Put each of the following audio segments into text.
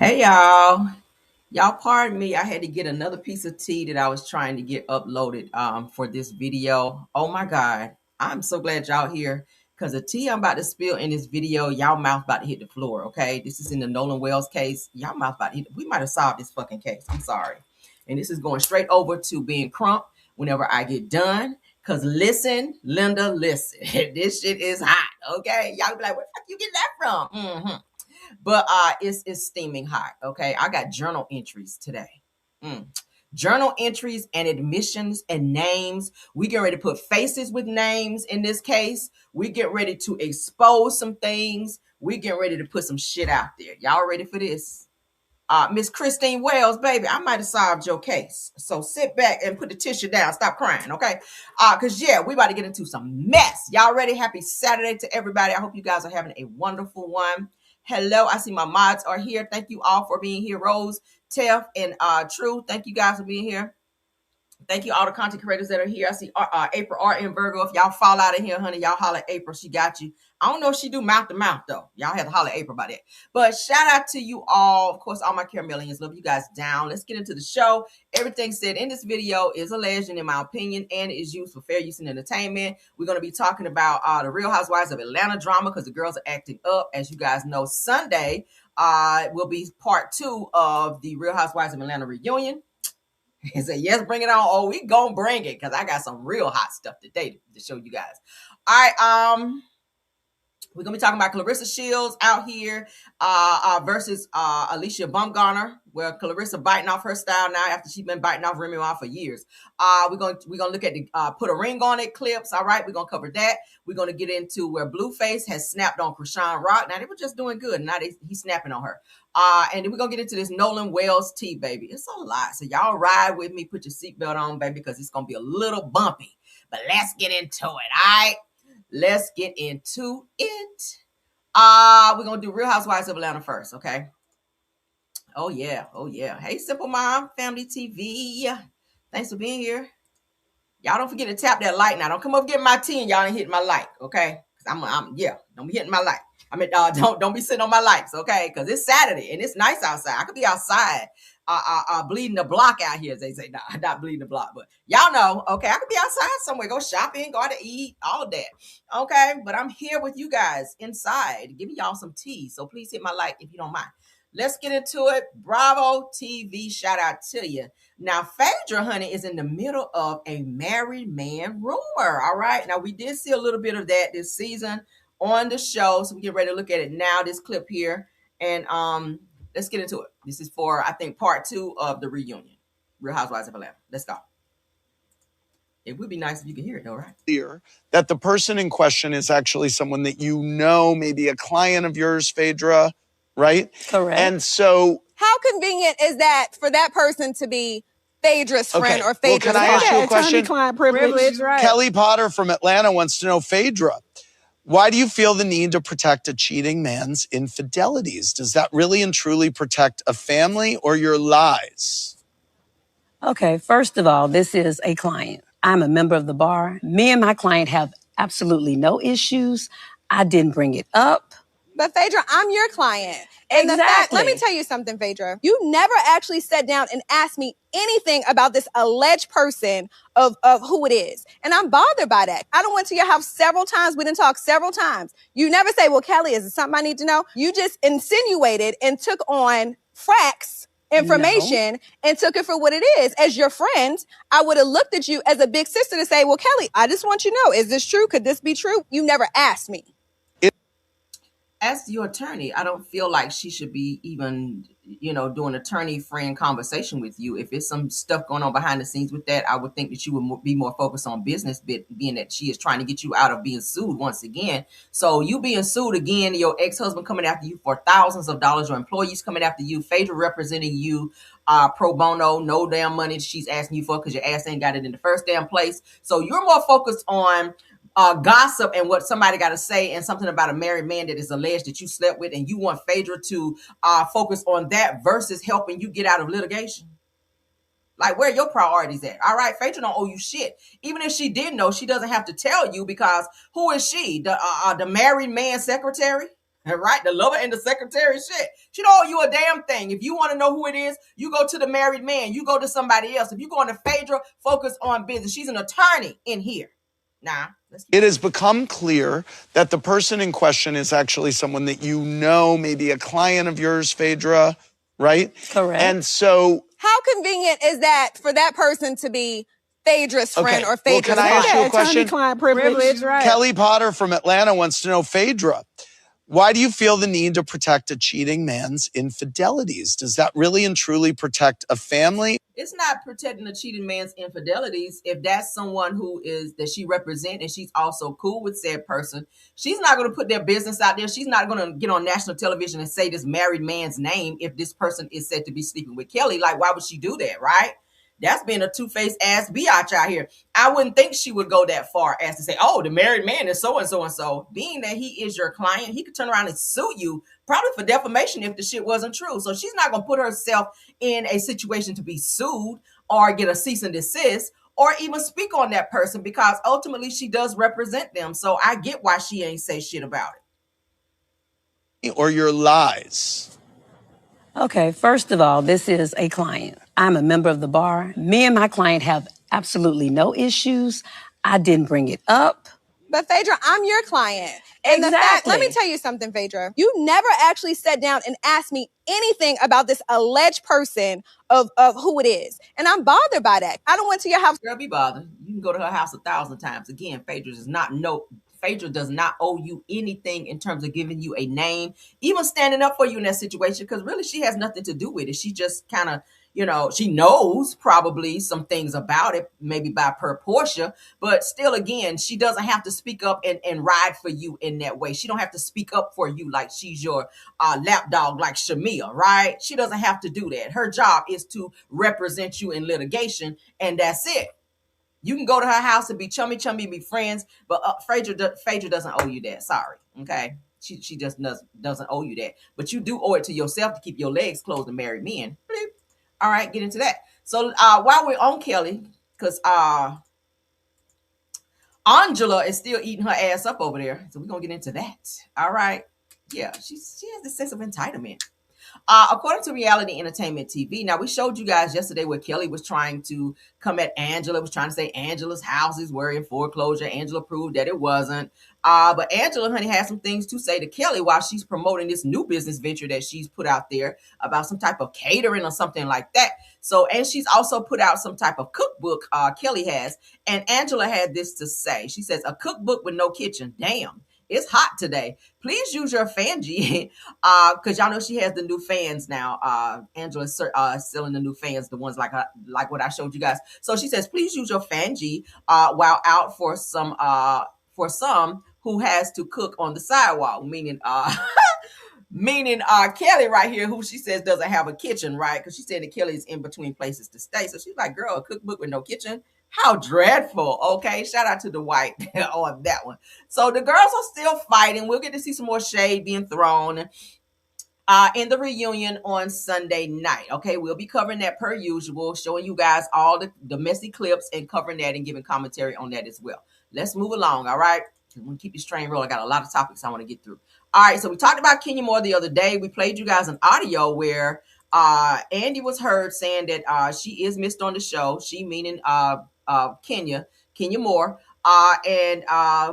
Hey y'all. Y'all pardon me. I had to get another piece of tea that I was trying to get uploaded for this video. Oh my God. I'm so glad y'all here because the tea I'm about to spill in this video, y'all mouth about to hit the floor, okay? This is in the Nolan Wells case. Y'all mouth about to hit. We might have solved this fucking case. I'm sorry. And this is going straight over to being crump whenever I get done. Cause listen, Linda, listen. This shit is hot, okay? Y'all be like, where the fuck you get that from? But it's steaming hot. Okay, I got journal entries today. Journal entries and admissions and names. We get ready to put faces with names in this case. We get ready to expose some things. We get ready to put some shit out there. Y'all ready for this? Miss Christine Wells, baby, I might have solved your case. So sit back and put the tissue down. Stop crying, okay? Cause yeah, we about to get into some mess. Y'all ready? Happy Saturday to everybody. I hope you guys are having a wonderful one. Hello, I see my mods are here. Thank you all for being here. Rose, Teff, and True. Thank you guys for being here. Thank you all the content creators that are here. I see April R and Virgo. If y'all fall out of here, honey, y'all holler at April. She got you. I don't know if she do mouth to mouth though. Y'all have to holler at April about that. But shout out to you all. Of course, all my Caramelians. Love you guys down. Let's get into the show. Everything said in this video is alleged and in my opinion and is used for fair use and entertainment. We're going to be talking about the Real Housewives of Atlanta drama because the girls are acting up. As you guys know, Sunday will be part 2 of the Real Housewives of Atlanta reunion. And say, yes, bring it on. Oh, we gonna bring it because I got some real hot stuff today to show you guys. All right, we're gonna be talking about Claressa Shields out here versus Alicia Baumgartner, where Claressa biting off her style now after she's been biting off Remy Ma for years. We're gonna look at the put a ring on it clips. All right, we're gonna cover that. We're gonna get into where Blueface has snapped on Chrisean Rock. Now they were just doing good, now he's snapping on her. And then we're gonna get into this Nolan Wells tea, baby. It's a lot, so y'all ride with me. Put your seatbelt on, baby, because it's gonna be a little bumpy. But let's get into it. All right. Let's get into it. We're gonna do Real Housewives of Atlanta first, okay? Oh yeah, oh yeah. Hey, Simple Mom, Family TV. Thanks for being here. Y'all don't forget to tap that like now. Don't come up getting my tea and y'all ain't hitting my like, okay? I'm don't be hitting my like. I mean, don't be sitting on my likes, okay? Because it's Saturday and it's nice outside. I could be outside, bleeding the block out here, as they say. Nah, not bleeding the block, but y'all know, okay? I could be outside somewhere, go shopping, go out to eat, all of that, okay? But I'm here with you guys inside, giving y'all some tea. So please hit my like if you don't mind. Let's get into it. Bravo TV, shout out to you. Now, Phaedra, honey, is in the middle of a married man rumor. All right. Now, we did see a little bit of that this season on the show. So we get ready to look at it now, this clip here. And let's get into it. This is for, I think, part 2 of the reunion. Real Housewives of Atlanta. Let's go. It would be nice if you could hear it, though, right? Clear that the person in question is actually someone that you know, maybe a client of yours, Phaedra, right? Correct. And so, how convenient is that for that person to be Phaedra's friend or Phaedra's can I ask you a question? Attorney-client privilege, right? Kelly Potter from Atlanta wants to know, Phaedra, why do you feel the need to protect a cheating man's infidelities? Does that really and truly protect a family or your lies? Okay, first of all, this is a client. I'm a member of the bar. Me and my client have absolutely no issues. I didn't bring it up. But Phaedra, I'm your client. And let me tell you something, Phaedra. You never actually sat down and asked me anything about this alleged person of who it is. And I'm bothered by that. I done went to your house several times. We done talked several times. You never say, well, Kelly, is it something I need to know? You just insinuated and took on facts, information, and took it for what it is. As your friend, I would have looked at you as a big sister to say, well, Kelly, I just want you to know, is this true? Could this be true? You never asked me. As your attorney, I don't feel like she should be even, doing attorney friend conversation with you. If it's some stuff going on behind the scenes with that, I would think that you would be more focused on business, being that she is trying to get you out of being sued once again. So you being sued again, your ex-husband coming after you for thousands of dollars, your employees coming after you, Phaedra representing you pro bono, no damn money she's asking you for because your ass ain't got it in the first damn place. So you're more focused on gossip and what somebody got to say and something about a married man that is alleged that you slept with, and you want Phaedra to focus on that versus helping you get out of litigation. Like, where are your priorities at? All right, Phaedra don't owe you shit. Even if she did know, she doesn't have to tell you because who is she? The married man secretary? Right? The lover and the secretary, shit. She don't owe you a damn thing. If you want to know who it is, you go to the married man. You go to somebody else. If you go into Phaedra, focus on business. She's an attorney in here. Nah. It has become clear that the person in question is actually someone that you know, maybe a client of yours, Phaedra, right? Correct. And so, how convenient is that for that person to be Phaedra's friend or Phaedra's can I ask you a question? Attorney-client privilege, right? Kelly Potter from Atlanta wants to know, Phaedra, why do you feel the need to protect a cheating man's infidelities? Does that really and truly protect a family? It's not protecting a cheating man's infidelities. If that's someone who is that she represents and she's also cool with said person, she's not going to put their business out there. She's not going to get on national television and say this married man's name if this person is said to be sleeping with Kelly. Like, why would she do that, right? That's being a two-faced ass biatch out here. I wouldn't think she would go that far as to say, oh, the married man is so-and-so and so. Being that he is your client, he could turn around and sue you, probably for defamation if the shit wasn't true. So she's not going to put herself in a situation to be sued or get a cease and desist or even speak on that person because ultimately she does represent them. So I get why she ain't say shit about it. Or your lies? Okay, first of all, this is a client. I'm a member of the bar. Me and my client have absolutely no issues. I didn't bring it up. But Phaedra, I'm your client. And the fact, let me tell you something, Phaedra. You never actually sat down and asked me anything about this alleged person of who it is. And I'm bothered by that. I don't went to your house. Girl, be bothered. You can go to her house 1,000 times. Again, Phaedra does not owe you anything in terms of giving you a name, even standing up for you in that situation, because really she has nothing to do with it. She just kind of, she knows probably some things about it, maybe by per Portia, but still, again, she doesn't have to speak up and ride for you in that way. She don't have to speak up for you like she's your lapdog like Shamia, right? She doesn't have to do that. Her job is to represent you in litigation, and that's it. You can go to her house and be chummy, be friends, but Phaedra doesn't owe you that. Sorry, okay? She just doesn't owe you that. But you do owe it to yourself to keep your legs closed and marry men. All right, get into that. So while we're on Kelly, because Angela is still eating her ass up over there, so we're going to get into that. All right. Yeah, she has this sense of entitlement. According to Reality Entertainment TV, now we showed you guys yesterday where Kelly was trying to come at Angela, was trying to say Angela's houses were in foreclosure. Angela proved that it wasn't. But Angela, honey, has some things to say to Kelly while she's promoting this new business venture that she's put out there about some type of catering or something like that. So, and she's also put out some type of cookbook, Kelly has. And Angela had this to say. She says, a cookbook with no kitchen. Damn. It's hot today. Please use your Fanji because y'all know she has the new fans now. Angela's selling the new fans, the ones like what I showed you guys. So she says, please use your Fanji while out for some who has to cook on the sidewalk, meaning Kelly right here, who she says doesn't have a kitchen, right? Because she said that Kelly's in between places to stay. So she's like, girl, a cookbook with no kitchen? How dreadful. Okay, shout out to the white on that one. So the girls are still fighting. We'll get to see some more shade being thrown in the reunion on Sunday night. Okay, we'll be covering that per usual, showing you guys all the messy clips and covering that and giving commentary on that as well. Let's move along, all right? I'm going to keep this train rolling. I got a lot of topics I want to get through. All right, so we talked about Kenya Moore the other day. We played you guys an audio where Andy was heard saying that she is missed on the show. She meaning Kenya Moore. And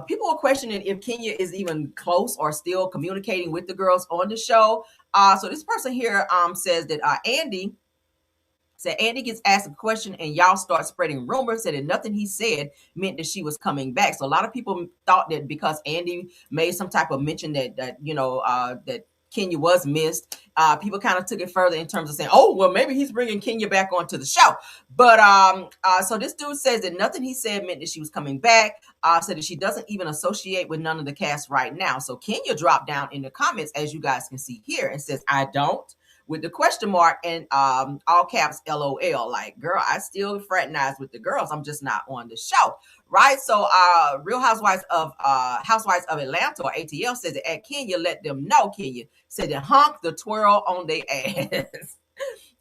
people were questioning if Kenya is even close or still communicating with the girls on the show. So this person here says that Andy gets asked a question and y'all start spreading rumors that nothing he said meant that she was coming back. So a lot of people thought that because Andy made some type of mention that Kenya was missed, people kind of took it further in terms of saying, oh, well, maybe he's bringing Kenya back onto the show. But so this dude says that nothing he said meant that she was coming back, said that she doesn't even associate with none of the cast right now. So Kenya dropped down in the comments, as you guys can see here, and says, I don't, with the question mark and all caps LOL. Like, girl, I still fraternize with the girls. I'm just not on the show. Right. So Real Housewives of Atlanta, or ATL, says that at Kenya, let them know. Kenya said that honk the twirl on their ass.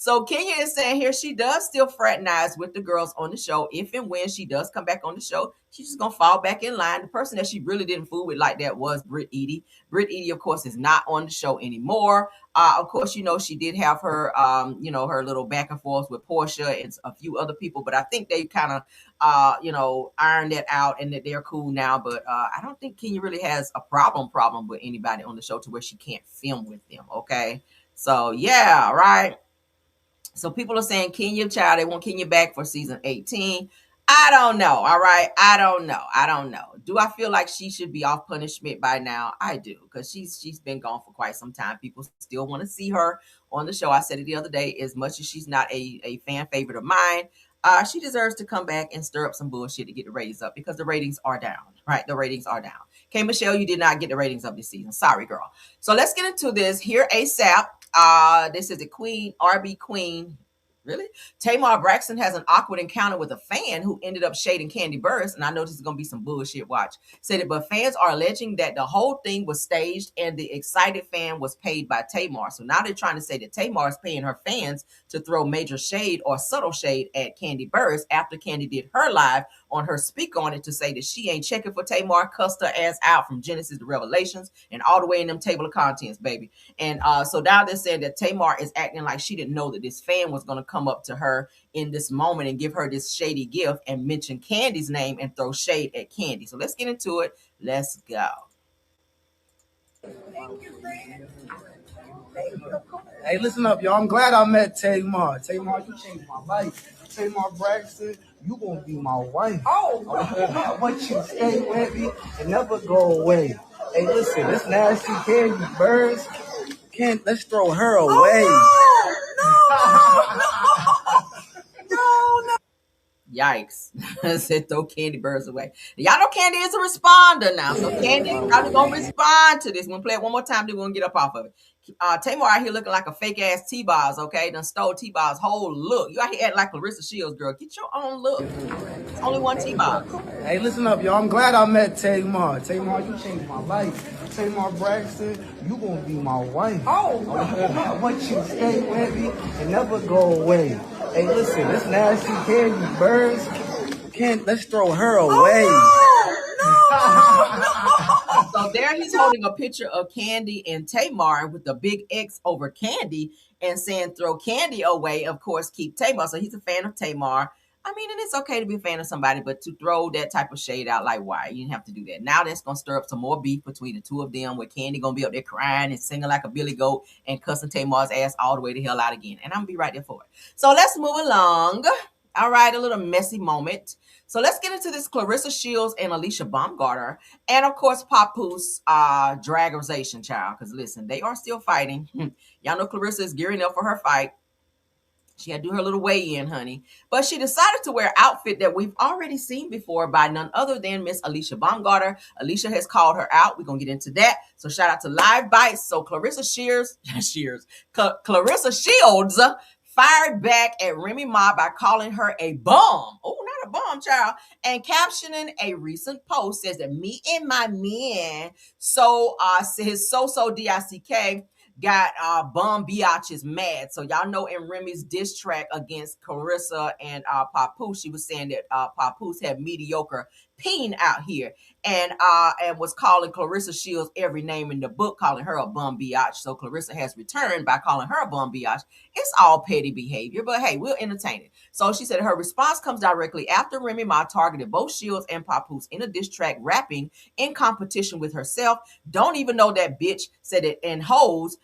So Kenya is saying here she does still fraternize with the girls on the show. If and when she does come back on the show, she's just gonna fall back in line. The person that she really didn't fool with like that was Britt Edie. Britt Edie, of course, is not on the show anymore. Of course, she did have her, her little back and forth with Portia and a few other people, but I think they kind of, ironed that out and that they're cool now. But I don't think Kenya really has a problem with anybody on the show to where she can't film with them. Okay, so yeah, right. So people are saying Kenya, child, they want Kenya back for season 18. I don't know. All right. I don't know. Do I feel like she should be off punishment by now? I do, because she's been gone for quite some time. People still want to see her on the show. I said it the other day, as much as she's not a fan favorite of mine, she deserves to come back and stir up some bullshit to get the ratings up, because the ratings are down. Right? The ratings are down. Okay, Michelle, you did not get the ratings up this season. Sorry, girl. So let's get into this here ASAP. This is the Queen, RB Queen. Really? Tamar Braxton has an awkward encounter with a fan who ended up shading Kandi Burruss, and I know this is going to be some bullshit. Watch. Said it, but fans are alleging that the whole thing was staged and the excited fan was paid by Tamar. So now they're trying to say that Tamar is paying her fans to throw major shade or subtle shade at Kandi Burruss after Kandi did her live on her Speak On It to say that she ain't checking for Tamar, cussed her ass out from Genesis to Revelations and all the way in them table of contents, baby. And so now they're saying that Tamar is acting like she didn't know that this fan was going to come up to her in this moment and give her this shady gift and mention Kandi's name and throw shade at Kandi. So let's get into it. Let's go. Hey, listen up, y'all. I'm glad I met Tamar. Tamar, you changed my life. Tamar Braxton, you gonna be my wife. Oh, I want you to stay with me and never go away. Hey, listen, this nasty Kandi Burruss, let's throw her away. No. Yikes. I said throw Kandi Burruss away. Y'all know Kandi is a responder now. So Kandi probably gonna respond to this. We're gonna play it one more time, then we're gonna get up off of it. Tamar out here looking like a fake ass T-Boz, okay? Done stole T-Boz whole look. You out here acting like Claressa Shields, girl. Get your own look. It's only one T-Boz. Hey, listen up, y'all. I'm glad I met Tamar. Tamar, you changed my life. Tamar Braxton, you gonna be my wife. Oh, I want you to stay with me and never go away. Hey, listen, this nasty Kandi Burruss, let's throw her away. So there he's holding a picture of Kandi and Tamar with the big X over Kandi and saying throw Kandi away, of course, keep Tamar. So he's a fan of Tamar. I mean, and it's okay to be a fan of somebody, but to throw that type of shade out, like, why? You didn't have to do that. Now that's going to stir up some more beef between the two of them, where Kandi going to be up there crying and singing like a billy goat and cussing Tamar's ass all the way the hell out again. And I'm going to be right there for it. So let's move along. All right, a little messy moment. So let's get into this Claressa Shields and Alicia Baumgartner. And, of course, Papoose draggerization, child. Because, listen, they are still fighting. Y'all know Claressa is gearing up for her fight. She had to do her little weigh-in, honey. But she decided to wear an outfit that we've already seen before by none other than Miss Alicia Baumgartner. Alicia has called her out. We're going to get into that. So shout out to Live Bites. So Claressa Shields fired back at Remy Ma by calling her a bum. Oh, not a bum, child. And captioning a recent post says that me and my man, his so-so DICK, got bum biatches mad. So y'all know in Remy's diss track against Claressa and Papoose, she was saying that Papoose had mediocre peen out here and was calling Claressa Shields every name in the book, calling her a bum biatch. So Claressa has returned by calling her a bum biatch. It's all petty behavior, but hey, we'll entertain it. So she said her response comes directly after Remy Ma targeted both Shields and Papoose in a diss track, rapping in competition with herself. Don't even know that bitch, said it, and hoes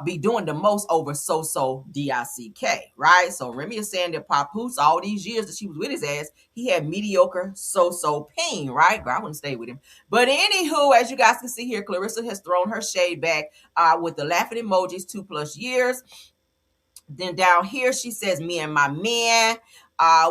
be doing the most over so-so DICK, right? So Remy is saying that Papoose, all these years that she was with his ass, he had mediocre so-so pain, right? But I wouldn't stay with him. But anywho, as you guys can see here, Claressa has thrown her shade back with the laughing emojis 2+ years. Then down here, she says, me and my man,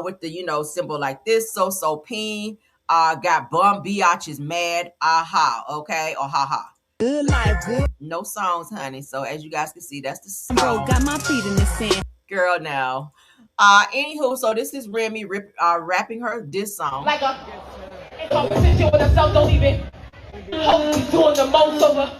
with the, symbol like this, so-so pain, got bum biatches mad, aha, okay, or ha-ha. Good life, good. No songs, honey. So as you guys can see, that's the song. Bro, got my feet in the sand. Girl, now. Anywho, so this is Remy rapping her diss song. Like a competition with herself, don't even hoes be doing the most over.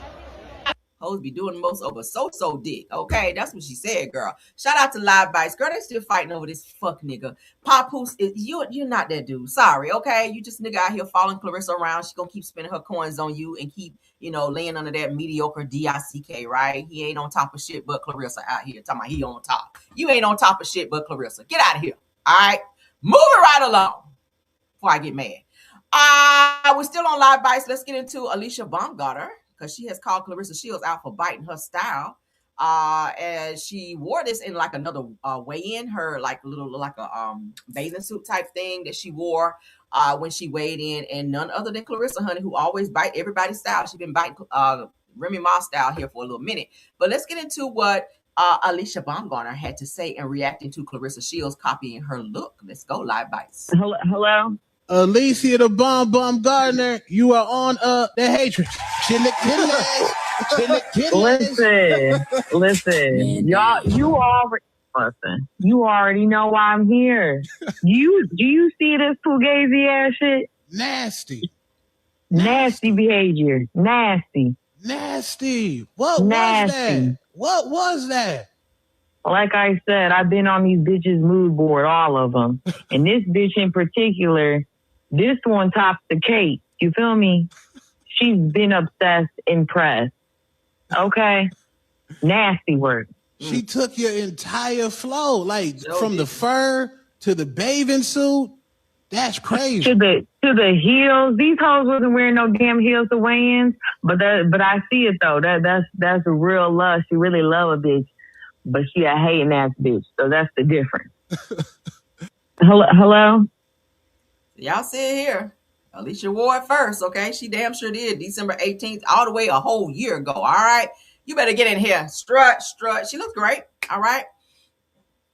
hoes be doing the most over so dick. Okay, that's what she said, girl. Shout out to Live Bites, girl. They still fighting over this fuck nigga. Papoose, you're not that dude. Sorry, okay. You just nigga out here following Claressa around. She gonna keep spending her coins on you and keep laying under that mediocre DICK, right? He ain't on top of shit but Claressa out here. Talking about he on top. You ain't on top of shit but Claressa. Get out of here. All right, moving right along before I get mad. We're still on Live Bites. Let's get into Alicia Baumgartner because she has called Claressa Shields out for biting her style. And she wore this in like another weigh-in, her like a bathing suit type thing that she wore when she weighed in, and none other than Claressa, honey, who always bite everybody's style. She's been biting Remy Ma style here for a little minute. But let's get into what Alicia Baumgartner had to say in reacting to Claressa Shields copying her look. Let's go, Live Bites. Hello. Alicia the Bomb Gardner, you are on the hatred. Listen, y'all. You already know why I'm here. Do you see this fugazi ass shit? Nasty behavior. Nasty. What was that? What was that? Like I said, I've been on these bitches' mood board, all of them, and this bitch in particular. This one tops the cake. You feel me? She's been obsessed, impressed. Okay? Nasty work. She took your entire flow, like from the fur to the bathing suit. That's crazy. To the heels. These hoes wasn't wearing no damn heels to weigh-ins, but I see it though. That's a real love. She really love a bitch, but she a hating ass bitch. So that's the difference. Hello? Y'all see it here. Alicia wore it first, okay? She damn sure did. December 18th, all the way a whole year ago, all right? You better get in here. Strut. She looks great, all right?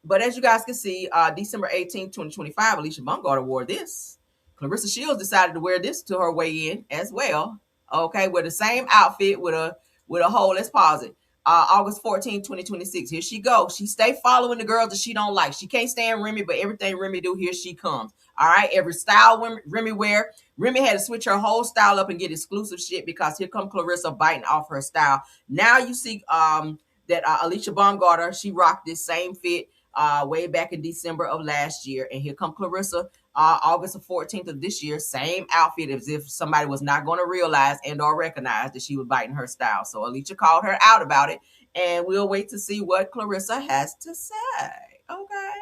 But as you guys can see, December 18th, 2025, Alicia Baumgartner wore this. Claressa Shields decided to wear this to her weigh-in as well, okay? With the same outfit with a hole. Let's pause it. August 14, 2026. Here she goes. She stay following the girls that she don't like. She can't stand Remy, but everything Remy do, here she comes. All right. Every style Remy wear, Remy had to switch her whole style up and get exclusive shit because here come Claressa biting off her style. Now you see that Alicia Baumgartner, she rocked this same fit way back in December of last year. And here come Claressa August the 14th of this year, same outfit as if somebody was not going to realize and or recognize that she was biting her style. So Alicia called her out about it, and we'll wait to see what Claressa has to say. Okay.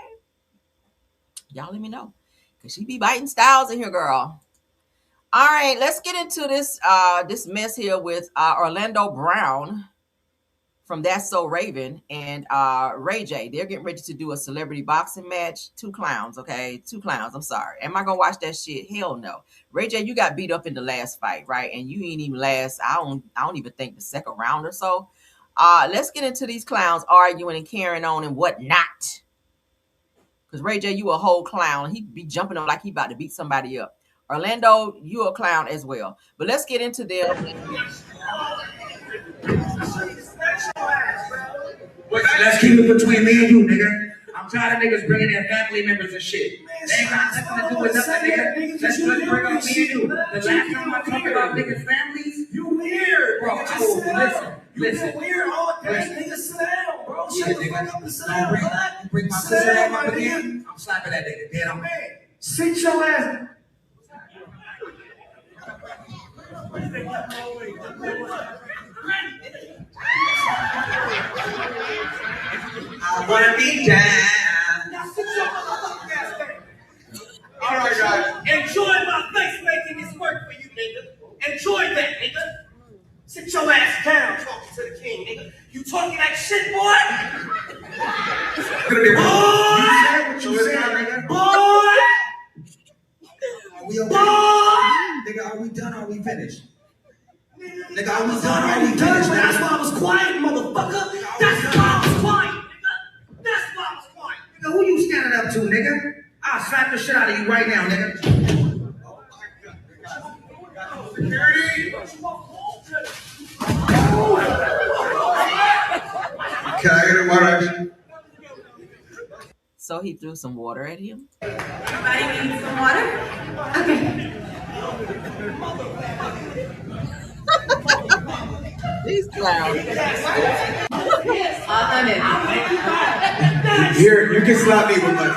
Y'all let me know, because she be biting styles in here, girl. All right, let's get into this mess here with Orlando Brown from That's So Raven and Ray J. They're getting ready to do a celebrity boxing match. Two clowns, okay? Two clowns. I'm sorry. Am I gonna watch that shit? Hell no. Ray J, you got beat up in the last fight, right? And you ain't even last. I don't even think the second round or so. Let's get into these clowns arguing and carrying on and whatnot. Because Ray J, you a whole clown. He be jumping up like he about to beat somebody up. Orlando, you a clown as well. But let's get into them. Let's keep it between me and you, nigga. I'm tired of niggas bringing their family members and shit. They ain't got nothing to do with nothing, nigga. Let's just bring up me and you. The last time I talked about niggas' families, you weird, bro. Listen. You weird all day, nigga. Sit down, bro. Shut the fuck up and sit down, bro. Bring my sister up again. I'm slapping that nigga dead on me. Sit your ass. I wanna be down. Now sit your motherfucking ass down. All right, guys. Enjoy my face making this work for you, nigga. Enjoy that, nigga. Sit your ass down talking to the king, nigga. You talking that shit, boy? Boy! Nigga, are we done or are we finished? Nigga, are we done or are we finished? That's why I was quiet, motherfucker. That's why I was quiet, nigga. That's why I was quiet. Nigga, who you standing up to, nigga? I'll slap the shit out of you right now, nigga. Security. Can I get a water? So he threw some water at him. Everybody needs some water? Okay. These clowns. Here, you can slap me with money.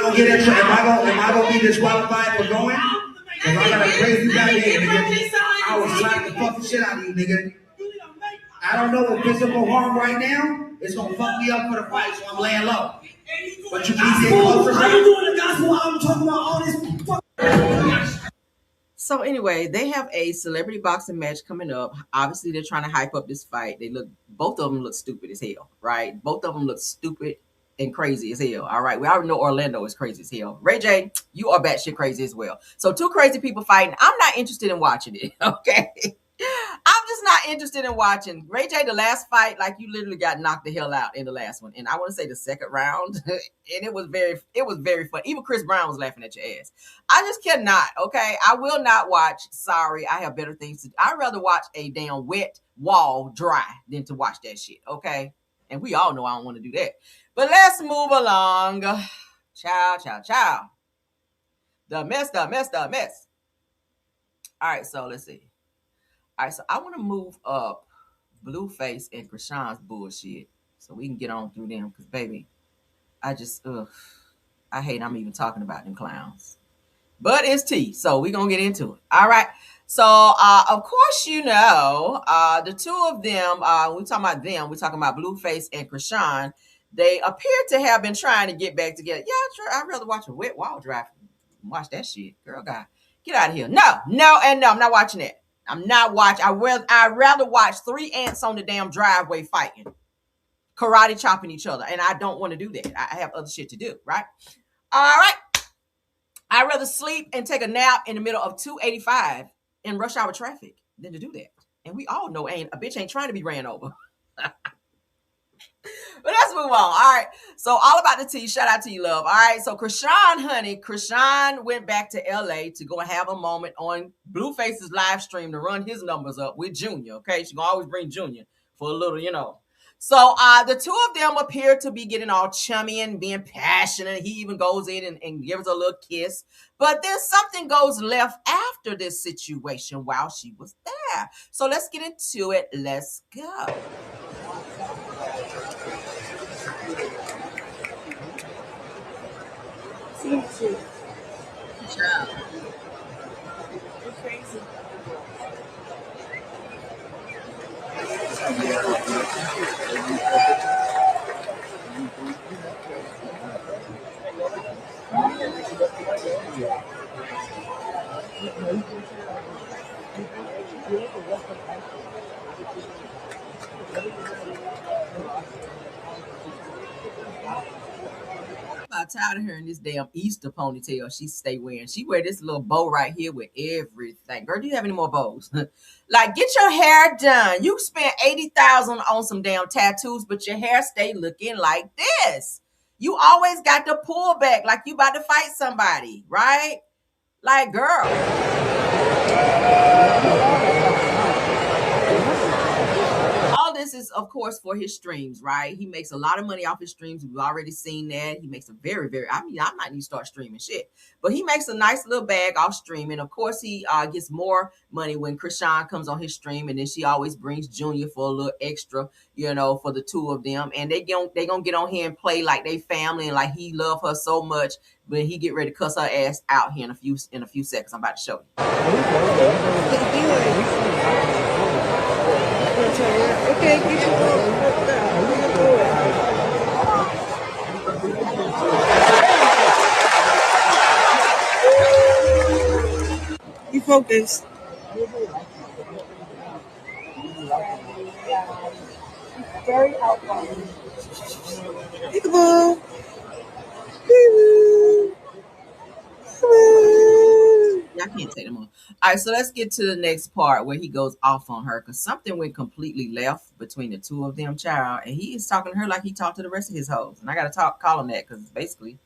Am I gonna be disqualified for going? Cause I got a crazy back here, nigga. I will slap the fucking shit out of you, nigga. I don't know what physical harm right now. It's gonna fuck me up for the fight, so I'm laying low. But you keep getting closer. How you doing the gospel? I'm talking about all this. So anyway, they have a celebrity boxing match coming up. Obviously, they're trying to hype up this fight. Both of them look stupid as hell, right? Both of them look stupid and crazy as hell. All right, we already know Orlando is crazy as hell. Ray J, you are batshit crazy as well. So two crazy people fighting. I'm not interested in watching it. Okay, I'm just not interested in watching Ray J. The last fight, like you literally got knocked the hell out in the last one, and I want to say the second round, and it was very fun. Even Chris Brown was laughing at your ass. I just cannot. Okay, I will not watch. Sorry, I have better things to do. I'd rather watch a damn wet wall dry than to watch that shit. Okay, and we all know I don't want to do that. But let's move along. Ciao. The mess. All right, so let's see. All right, so I want to move up Blueface and Chrisean's bullshit so we can get on through them. Because, baby, I hate I'm even talking about them clowns. But it's tea, so we're going to get into it. All right. So, of course, the two of them, we're talking about Blueface and Chrisean. They appear to have been trying to get back together. Yeah, I'd rather watch a wet wall drive. Watch that shit. Girl, God. Get out of here. No, I'm not watching that. I'm not watching. I'd rather watch three ants on the damn driveway fighting, karate chopping each other, and I don't want to do that. I have other shit to do, right? All right. I'd rather sleep and take a nap in the middle of 285 in rush hour traffic than to do that. And we all know a bitch ain't trying to be ran over. But let's move on. All right. So all about the tea. Shout out to you, love. All right. So Chrisean went back to LA to go and have a moment on Blueface's live stream to run his numbers up with Junior. Okay. She gonna always bring Junior for a little. So the two of them appear to be getting all chummy and being passionate. He even goes in and gives her a little kiss. But then something goes left after this situation while she was there. So let's get into it. Let's go. Good job. You're crazy. I'm tired of her in this damn Easter ponytail she stay wearing. She wear this little bow right here with everything. Girl, do you have any more bows? Like, get your hair done. You spent $80,000 on some damn tattoos, but your hair stay looking like this. You always got to pull back like you about to fight somebody, right? Like, girl. All this is, of course, for his streams, right? He makes a lot of money off his streams. We've already seen that. He makes a very, very, I might need to start streaming shit. But he makes a nice little bag off streaming. Of course, he gets more money when Chrisean comes on his stream. And then she always brings Junior for a little extra, for the two of them. And they gonna get on here and play like they family and like he love her so much. But he get ready to cuss her ass out here in a few seconds. I'm about to show you. Okay, get your phone You focus. Very outgoing. Peekaboo. Y'all can't take them on. All right, so let's get to the next part where he goes off on her because something went completely left between the two of them, child. And he is talking to her like he talked to the rest of his hoes. And I got to call him that because basically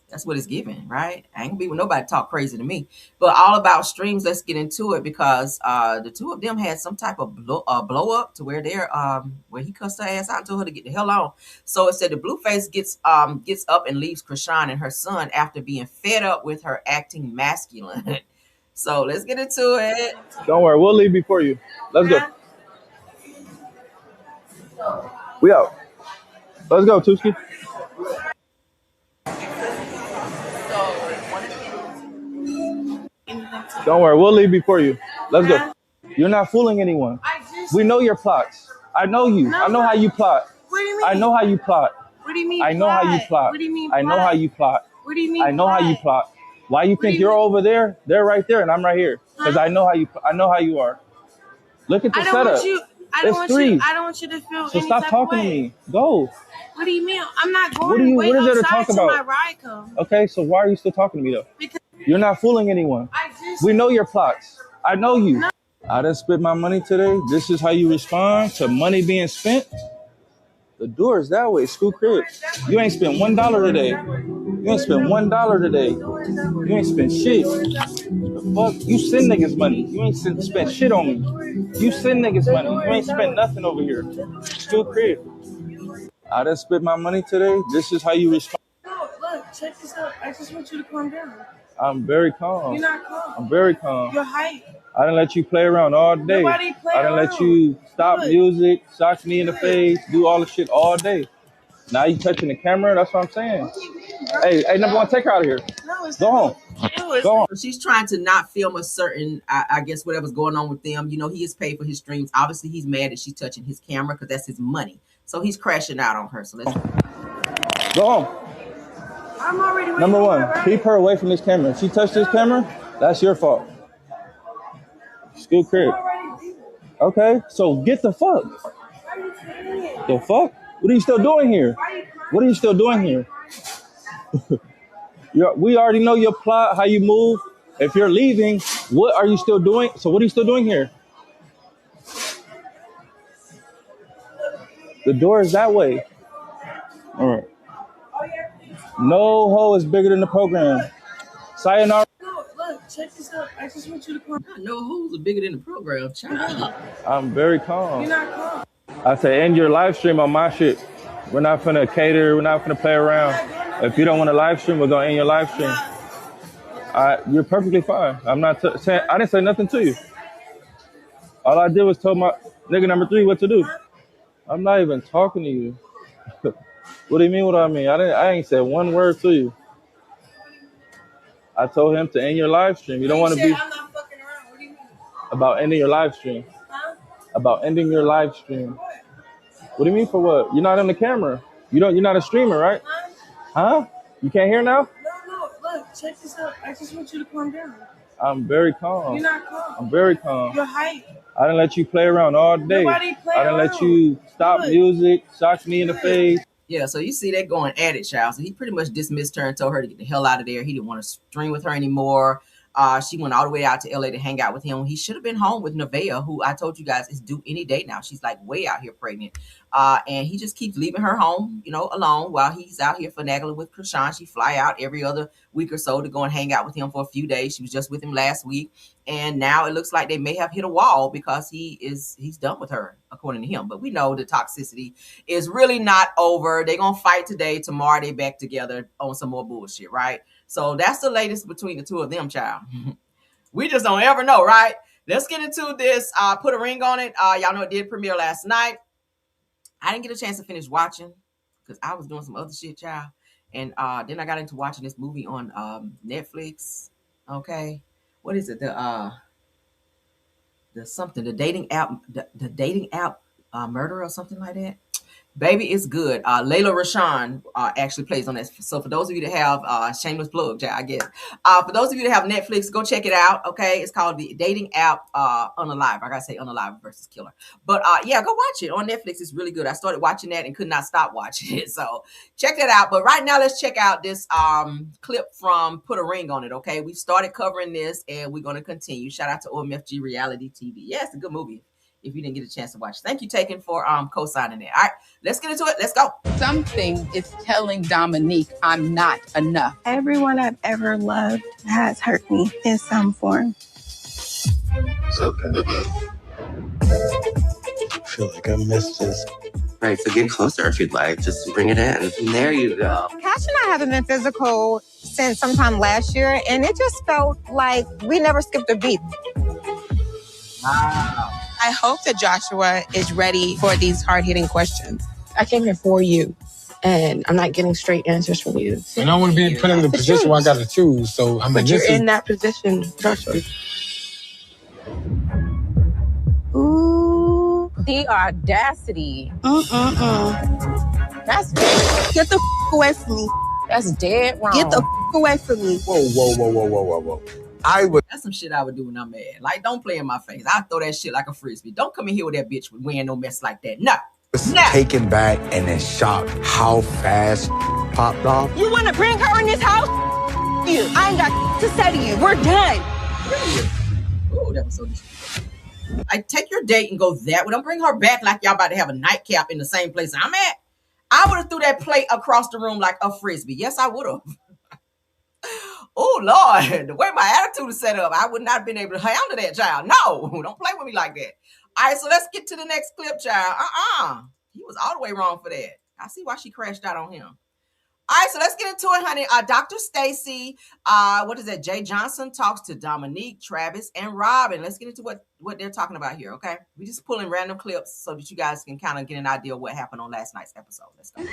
that's what it's giving, right? I ain't gonna be with nobody talk crazy to me. But all about streams, let's get into it because the two of them had some type of blow up to where they're where he cussed her ass out and told her to get the hell on. So it said the Blueface gets up and leaves Chrisean and her son after being fed up with her acting masculine. So let's get into it. Don't worry, we'll leave before you. Let's go. We out. Let's go, Tuski. Don't worry, we'll leave before you. Let's go. You're not fooling anyone. We know your plots. I know you. I know how you plot. What do you mean? I know how you plot. What do you mean? I know how you plot. What do you mean? I know how you plot. What do you mean? I know how you plot. Why you think you're over there? They're right there, and I'm right here. Because I know how you. I know how you are. Look at the setup. I don't want you to feel. So stop talking to me. Go. What do you mean? I'm not going. What is there to talk about? My ride comes. Okay, so why are you still talking to me though? Because you're not fooling anyone. We know your plots. I know you. No. I done spent my money today. This is how you respond to money being spent. The door is that way. School crib. You ain't spent $1 today. You ain't spent $1 today. You ain't spent shit. The fuck? You send niggas money. You ain't spent shit on me. You send niggas money. You ain't spent nothing over here. School crib. I done spent my money today. This is how you respond. No, look, check this out. I just want you to calm down. I'm very calm. You're not calm. I'm very calm. You're hype. I didn't let you play around all day. Nobody play I didn't around. let you stop music, sock me in the face, do all the shit all day. Now you touching the camera. That's what I'm saying. Hey, number one, take her out of here. No, go home. Go home. She's trying to not film a certain, I guess, whatever's going on with them. You know, he is paid for his streams. Obviously, he's mad that she's touching his camera because that's his money. So he's crashing out on her. So let's go home. I'm already waiting. Number one, keep her away from this camera. If she touched this camera, that's your fault. School crib. Okay, so get the fuck. The fuck? What are you still doing here? What are you still doing here? We already know your plot, how you move. If you're leaving, what are you still doing? So what are you still doing here? The door is that way. All right. No hoe is bigger than the program. Sayonara. No, look, check this out. I just want you to calm down. No hoes are bigger than the program. Child. I'm very calm. You're not calm. I say end your live stream on my shit. We're not finna cater. We're not finna play around. If you don't want to live stream, we're gonna end your live stream. You're perfectly fine. I'm not saying. I didn't say nothing to you. All I did was tell my nigga number 3 what to do. I'm not even talking to you. What do you mean? What do I mean? I ain't said one word to you. I told him to end your live stream. You don't want to be. I'm not fucking around. What do you mean? About ending your live stream. Huh? About ending your live stream. What do you mean for what? You're not on the camera. You're not a streamer, right? Huh? You can't hear now? No. Look, check this out. I just want you to calm down. I'm very calm. You're not calm. I'm very calm. You're hype. I didn't let you play around all day. Nobody play I didn't around. let you stop music, sock me in the face. Yeah, so you see that going at it, child. So he pretty much dismissed her and told her to get the hell out of there. He didn't want to stream with her anymore. She went all the way out to LA to hang out with him. He should have been home with Nevaeh, who I told you guys is due any day now. She's like way out here pregnant. And he just keeps leaving her home, alone while he's out here finagling with Chrisean. She fly out every other week or so to go and hang out with him for a few days. She was just with him last week. And now it looks like they may have hit a wall because he's done with her, according to him. But we know the toxicity is really not over. They're going to fight today. Tomorrow they back together on some more bullshit, right? So that's the latest between the two of them, child. We just don't ever know, right? Let's get into this. Put a ring on it. Y'all know it did premiere last night. I didn't get a chance to finish watching because I was doing some other shit, child. And then I got into watching this movie on Netflix. Okay. What is it? The dating app, the dating app murder or something like that. Baby, it's good. Layla Rashawn actually plays on that. So for those of you that have shameless plug, I guess. For those of you that have Netflix, go check it out. Okay, it's called the dating app Unalive. I gotta say Unalive versus Killer. But yeah, go watch it on Netflix. It's really good. I started watching that and could not stop watching it. So check that out. But right now, let's check out this clip from Put a Ring on It. Okay, we've started covering this and we're gonna continue. Shout out to OMFG Reality TV. Yeah, it's a good movie. If you didn't get a chance to watch. Thank you, Taken, for co-signing it. All right, let's get into it. Let's go. Something is telling Dominique I'm not enough. Everyone I've ever loved has hurt me in some form. Okay. I feel like I missed this. Right, so get closer if you'd like. Just bring it in. There you go. Cash and I haven't been physical since sometime last year, and it just felt like we never skipped a beat. Wow. I hope that Joshua is ready for these hard-hitting questions. I came here for you, and I'm not getting straight answers from you. And I want to be put in the position where I got to choose. So, I mean, but you're in that position, Joshua. Ooh, the audacity. That's dead. Get the f away from me. That's dead wrong. Get the f away from me. Whoa. That's some shit I would do when I'm mad. Like, don't play in my face. I throw that shit like a frisbee. Don't come in here with that bitch wearing no mess like that. No. Taken back and in shock how fast popped off. You want to bring her in this house? You. I ain't got to say to you. We're done. Oh, that was so disrespectful. I take your date and go that way. Don't bring her back like y'all about to have a nightcap in the same place I'm at. I would have threw that plate across the room like a frisbee. Yes, I would have. Oh, Lord, the way my attitude is set up, I would not have been able to handle that, child. No, don't play with me like that. All right, so let's get to the next clip, child. He was all the way wrong for that. I see why she crashed out on him. All right, so let's get into it, honey. Dr. Stacy, Jay Johnson talks to Dominique, Travis, and Robin. Let's get into what they're talking about here, okay? We just pulling random clips so that you guys can kind of get an idea of what happened on last night's episode. Let's go.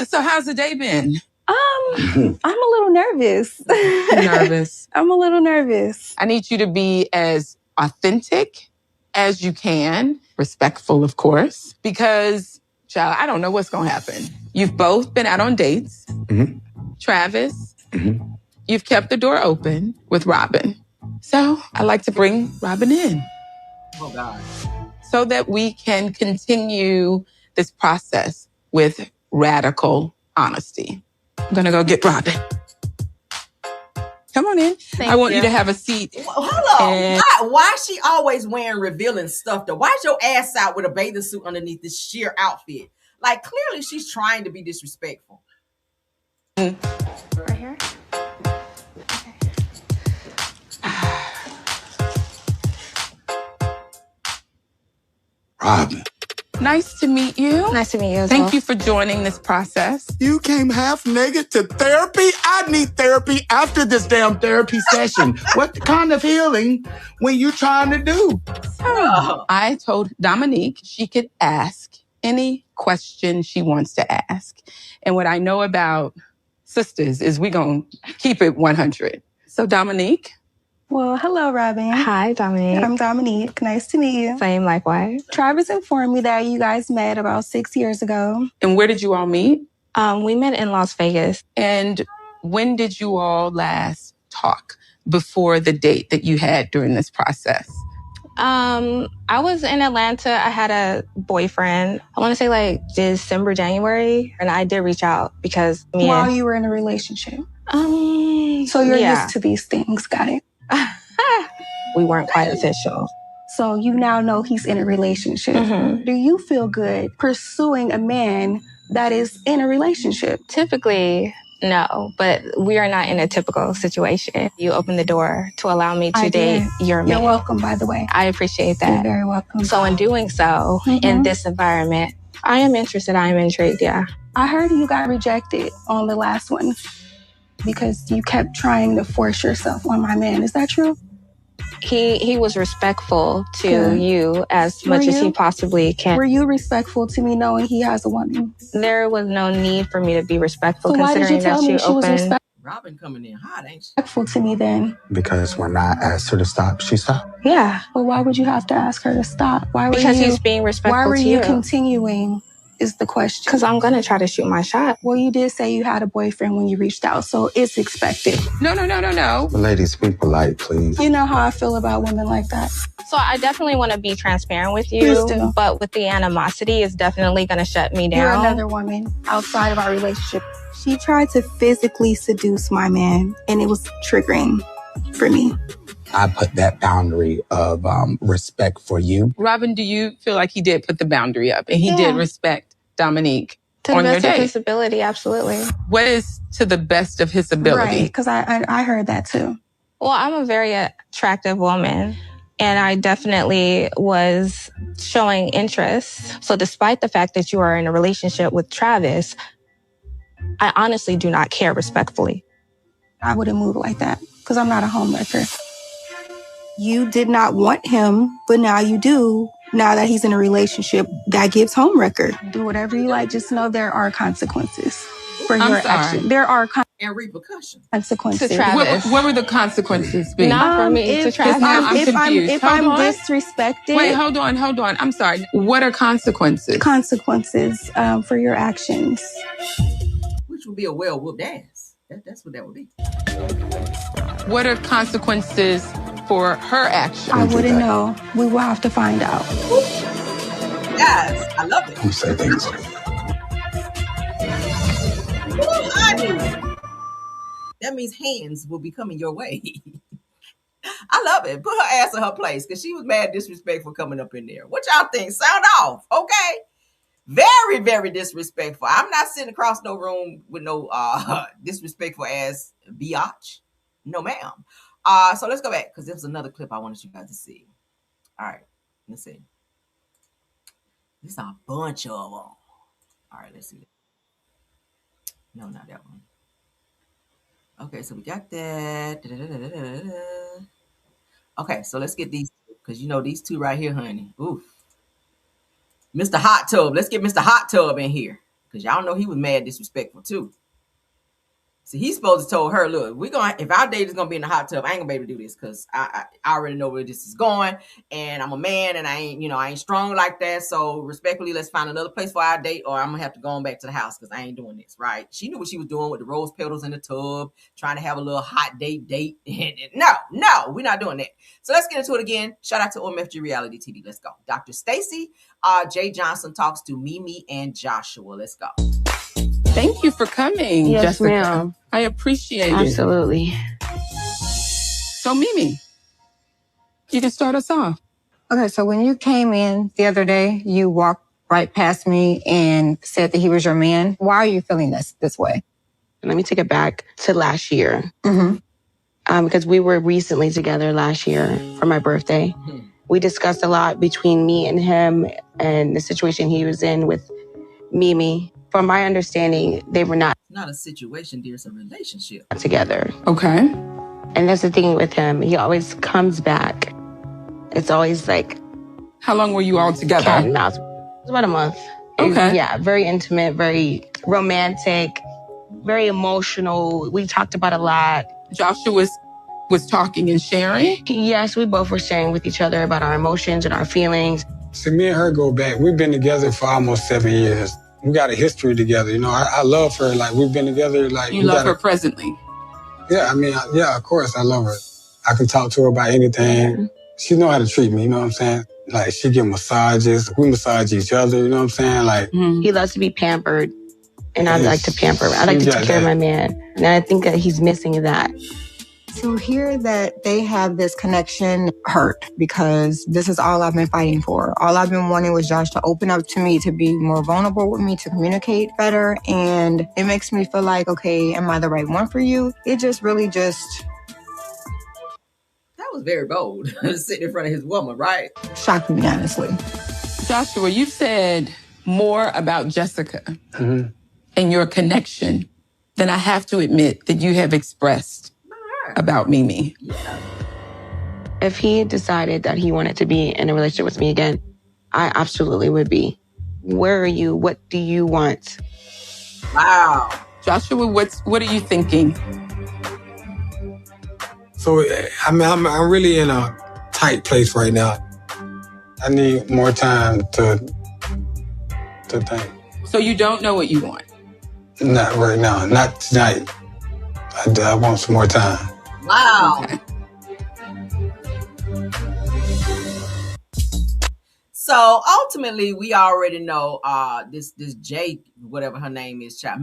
So how's the day been? I'm a little nervous. Nervous. I'm a little nervous. I need you to be as authentic as you can, respectful, of course, because, child, I don't know what's going to happen. You've both been out on dates. Mm-hmm. Travis, you've kept the door open with Robin. So I like to bring Robin in. Oh, God. So that we can continue this process with radical honesty. I'm going to go get Robin. Come on in. I want you to have a seat. Hold on. Why is she always wearing revealing stuff though? Why is your ass out with a bathing suit underneath this sheer outfit? Like, clearly she's trying to be disrespectful. Right here? Robin. Nice to meet you. Nice to meet you as Thank well. you for joining this process. You came half naked to therapy? I need therapy after this damn therapy session. What kind of healing were you trying to do? So, I told Dominique she could ask any question she wants to ask. And what I know about sisters is we're going to keep it 100. So, Dominique. Well, hello, Robin. Hi, Dominique. I'm Dominique. Nice to meet you. Same, likewise. Travis informed me that you guys met about 6 years ago. And where did you all meet? We met in Las Vegas. And when did you all last talk before the date that you had during this process? I was in Atlanta. I had a boyfriend. I want to say like December, January. And I did reach out because while you were in a relationship. So you're used to these things. Got it. We weren't quite official. So you now know he's in a relationship. Mm-hmm. Do you feel good pursuing a man that is in a relationship? Typically, no, but we are not in a typical situation. You opened the door to allow me to date your man. You're welcome, by the way. I appreciate that. You're very welcome. So in doing so, in this environment, I am interested. I am intrigued, yeah. I heard you got rejected on the last one because you kept trying to force yourself on my man. Is that true? He was respectful to you as much as he possibly can. Were you respectful to me knowing he has a woman? There was no need for me to be respectful, so considering that you opened. Robin coming in hot, ain't she? Respectful to me then. Because when I asked her to stop, she stopped. Yeah. But why would you have to ask her to stop? Because he's being respectful to you. Why were you continuing is the question. Because I'm going to try to shoot my shot. Well, you did say you had a boyfriend when you reached out, so it's expected. No. Ladies, be polite, please. You know how I feel about women like that. So I definitely want to be transparent with you. Please do. But with the animosity, it's definitely going to shut me down. You're another woman outside of our relationship. She tried to physically seduce my man, and it was triggering for me. I put that boundary of respect for you. Robin, do you feel like he did put the boundary up and he did respect Dominique to on the your best of day? his ability, absolutely. What is to the best of his ability? Right, because I heard that too. Well, I'm a very attractive woman, and I definitely was showing interest. So despite the fact that you are in a relationship with Travis, I honestly do not care respectfully. I wouldn't move like that because I'm not a homewrecker. You did not want him, but now you do. Now that he's in a relationship, that gives homewrecker. Do whatever you like. Just know there are consequences for your action. There are and repercussions. Consequences. To Travis. What were the consequences be? Not for me. To Travis. Now I'm confused. If I'm disrespected. Wait, hold on. I'm sorry. What are consequences? Consequences for your actions. Which would be a well-whooped ass. That's what that would be. What are consequences for her action? I wouldn't know. We will have to find out. Yes, I love it. I'm saying things. That means hands will be coming your way. I love it. Put her ass in her place because she was mad disrespectful coming up in there. What y'all think? Sound off, okay? Very, very disrespectful. I'm not sitting across no room with no disrespectful ass biatch. No, ma'am. So let's go back because there was another clip I wanted you guys to see. All right, let's see. There's a bunch of them. All right, let's see. No, not that one. Okay, so we got that. Okay, so let's get these because you know these two right here, honey. Oof. Mr. Hot Tub. Let's get Mr. Hot Tub in here because y'all know he was mad disrespectful too. So he's supposed to told her, look, if our date is gonna be in the hot tub, I ain't gonna be able to do this because I already know where this is going, and I'm a man and I ain't strong like that. So respectfully, let's find another place for our date, or I'm gonna have to go on back to the house because I ain't doing this, right? She knew what she was doing with the rose petals in the tub, trying to have a little hot date. No, we're not doing that. So let's get into it again. Shout out to OMFG Reality TV. Let's go. Dr. Stacy J. Johnson talks to Mimi and Joshua. Let's go. Thank you for coming, Yes, Jessica. ma'am. I appreciate it. Absolutely. So, Mimi, you can start us off. Okay, so when you came in the other day, you walked right past me and said that he was your man. Why are you feeling this way? Let me take it back to last year. Mm-hmm. Because we were recently together last year for my birthday. Mm-hmm. We discussed a lot between me and him and the situation he was in with Mimi. From my understanding, they were not a situation, dear. It's a relationship together. Okay. And that's the thing with him. He always comes back. It's always like... How long were you all together? Cat and mouse. It was about a month. Okay. Yeah, very intimate, very romantic, very emotional. We talked about a lot. Joshua was talking and sharing? Yes, we both were sharing with each other about our emotions and our feelings. See, me and her go back. We've been together for almost 7 years. We got a history together. You know, I love her. Like, we've been together. Like, you love her presently? Yeah, I mean, yeah, of course, I love her. I can talk to her about anything. Mm-hmm. She know how to treat me, you know what I'm saying? Like, she give massages. We massage each other, you know what I'm saying? Like, He loves to be pampered, and I like to pamper. I like to take care of my man. And I think that he's missing that. To hear that they have this connection hurt because this is all I've been fighting for. All I've been wanting was Josh to open up to me, to be more vulnerable with me, to communicate better. And it makes me feel like, okay, am I the right one for you? It just really just... That was very bold, sitting in front of his woman, right? Shocked me, honestly. Joshua, you've said more about Jessica and your connection than I have to admit that you have expressed about Mimi. Yeah. If he decided that he wanted to be in a relationship with me again, I absolutely would be. Where are you? What do you want? Wow. Joshua, what are you thinking? So, I mean, I'm really in a tight place right now. I need more time to think. So you don't know what you want? Not right now. Not tonight. I want some more time. Wow. Okay. So ultimately, we already know this Jake, whatever her name is, not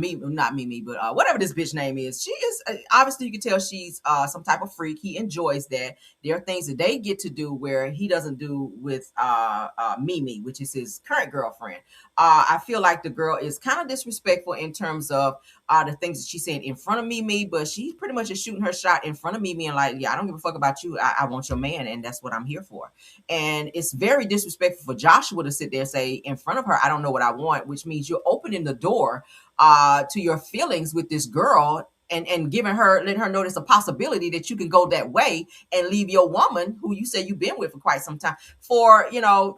Mimi, but whatever this bitch name is, she is obviously, you can tell she's some type of freak. He enjoys that. There are things that they get to do where he doesn't do with Mimi, which is his current girlfriend. I feel like the girl is kind of disrespectful in terms of the things that she's saying in front of Mimi, but she's pretty much just shooting her shot in front of Mimi and like, yeah, I don't give a fuck about you. I want your man, and that's what I'm here for. And it's very disrespectful for Joshua to sit there and say in front of her, I don't know what I want, which means you're opening the door to your feelings with this girl and letting her know there's a possibility that you can go that way and leave your woman who you say you've been with for quite some time for,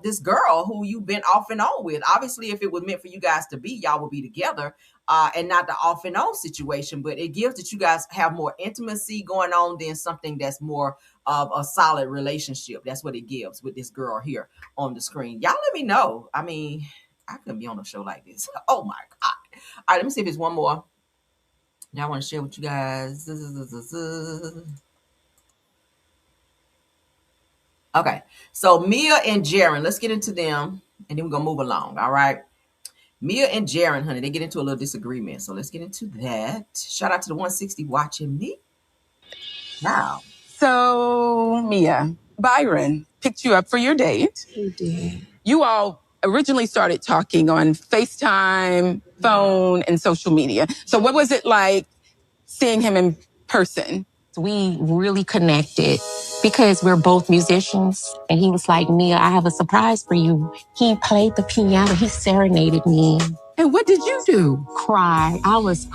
this girl who you've been off and on with. Obviously, if it was meant for you guys to be, y'all would be together, and not the off and on situation. But it gives that you guys have more intimacy going on than something that's more of a solid relationship. That's what it gives with this girl here on the screen. Y'all let me know. I mean, I couldn't be on a show like this. Oh my God. All right, let me see if there's one more that I want to share with you guys. Okay, so Mia and Jaren, let's get into them, and then we're going to move along, all right? Mia and Jaren, honey, they get into a little disagreement, so let's get into that. Shout out to the 160 watching me. Wow. So, Mia, Byron picked you up for your date. He did. You all originally started talking on FaceTime, phone, and social media. So what was it like seeing him in person? We really connected because we're both musicians. And he was like, Mia, I have a surprise for you. He played the piano. He serenaded me. And what did you do? Cry. I was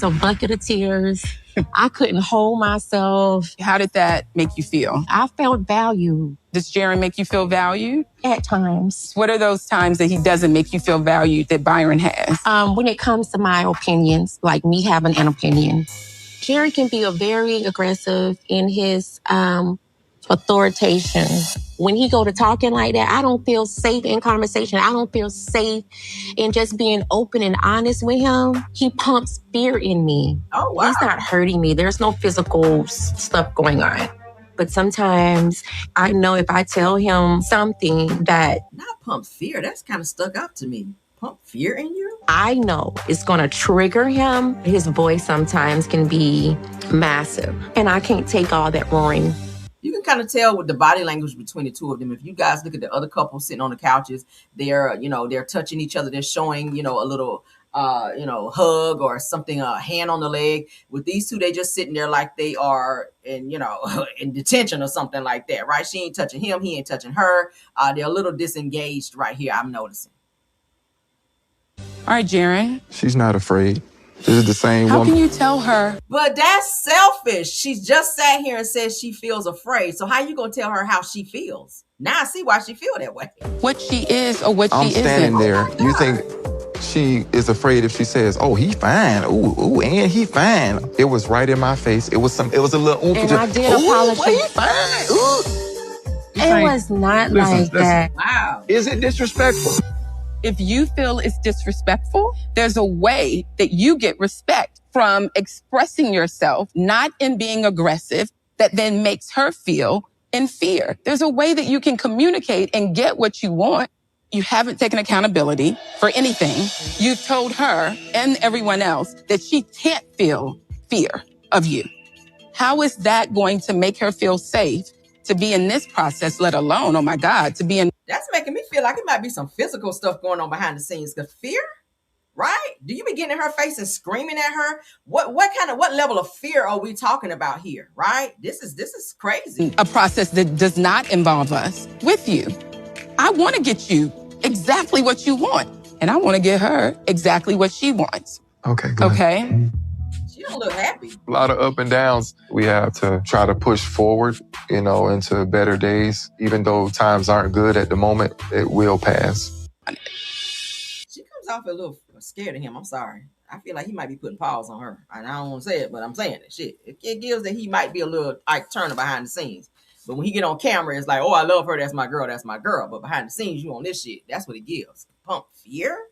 a bucket of tears. I couldn't hold myself. How did that make you feel? I felt valued. Does Jaren make you feel valued? At times. What are those times that he doesn't make you feel valued that Byron has? When it comes to my opinions, like me having an opinion. Jerry can be very aggressive in his authoritation. When he go to talking like that, I don't feel safe in conversation. I don't feel safe in just being open and honest with him. He pumps fear in me. Oh, wow. He's not hurting me. There's no physical stuff going on. But sometimes I know if I tell him something that... Not pump fear. That's kind of stuck out to me. Pump fear in you? I know it's going to trigger him. His voice sometimes can be massive. And I can't take all that roaring. You can kind of tell with the body language between the two of them. If you guys look at the other couple sitting on the couches, they're touching each other. They're showing, a little, hug or something, a hand on the leg. With these two, they just sitting there like they are in, in detention or something like that, right? She ain't touching him. He ain't touching her. They're a little disengaged right here, I'm noticing. All right, Jaren. She's not afraid. This is the same How woman. can you tell her? But that's selfish. She's just sat here and said she feels afraid. So how you going to tell her how she feels? Now I see why she feel that way. What she is or what I'm she isn't. I'm standing there. You think she is afraid if she says, "Oh, he fine. Ooh, and he fine." It was right in my face. It was a little oomph. And I did apologize. He fine. Ooh. It was not like that. Wow. Is it disrespectful? If you feel it's disrespectful, there's a way that you get respect from expressing yourself, not in being aggressive, that then makes her feel in fear. There's a way that you can communicate and get what you want. You haven't taken accountability for anything. You've told her and everyone else that she can't feel fear of you. How is that going to make her feel safe to be in this process, let alone, oh my God, to be in... That's making me feel like it might be some physical stuff going on behind the scenes. Because fear, right? Do you be getting in her face and screaming at her? What level of fear are we talking about here, right? This is crazy. A process that does not involve us with you. I want to get you exactly what you want. And I want to get her exactly what she wants. Okay, good. Okay? She don't look happy. A lot of up and downs. We have to try to push forward, into better days. Even though times aren't good at the moment, it will pass. She comes off a little scared of him. I'm sorry. I feel like he might be putting paws on her. And I don't want to say it, but I'm saying it. Shit. It gives that he might be a little Ike Turner behind the scenes. But when he get on camera, it's like, oh, I love her. That's my girl. That's my girl. But behind the scenes, you on this shit. That's what it gives. Pump fear?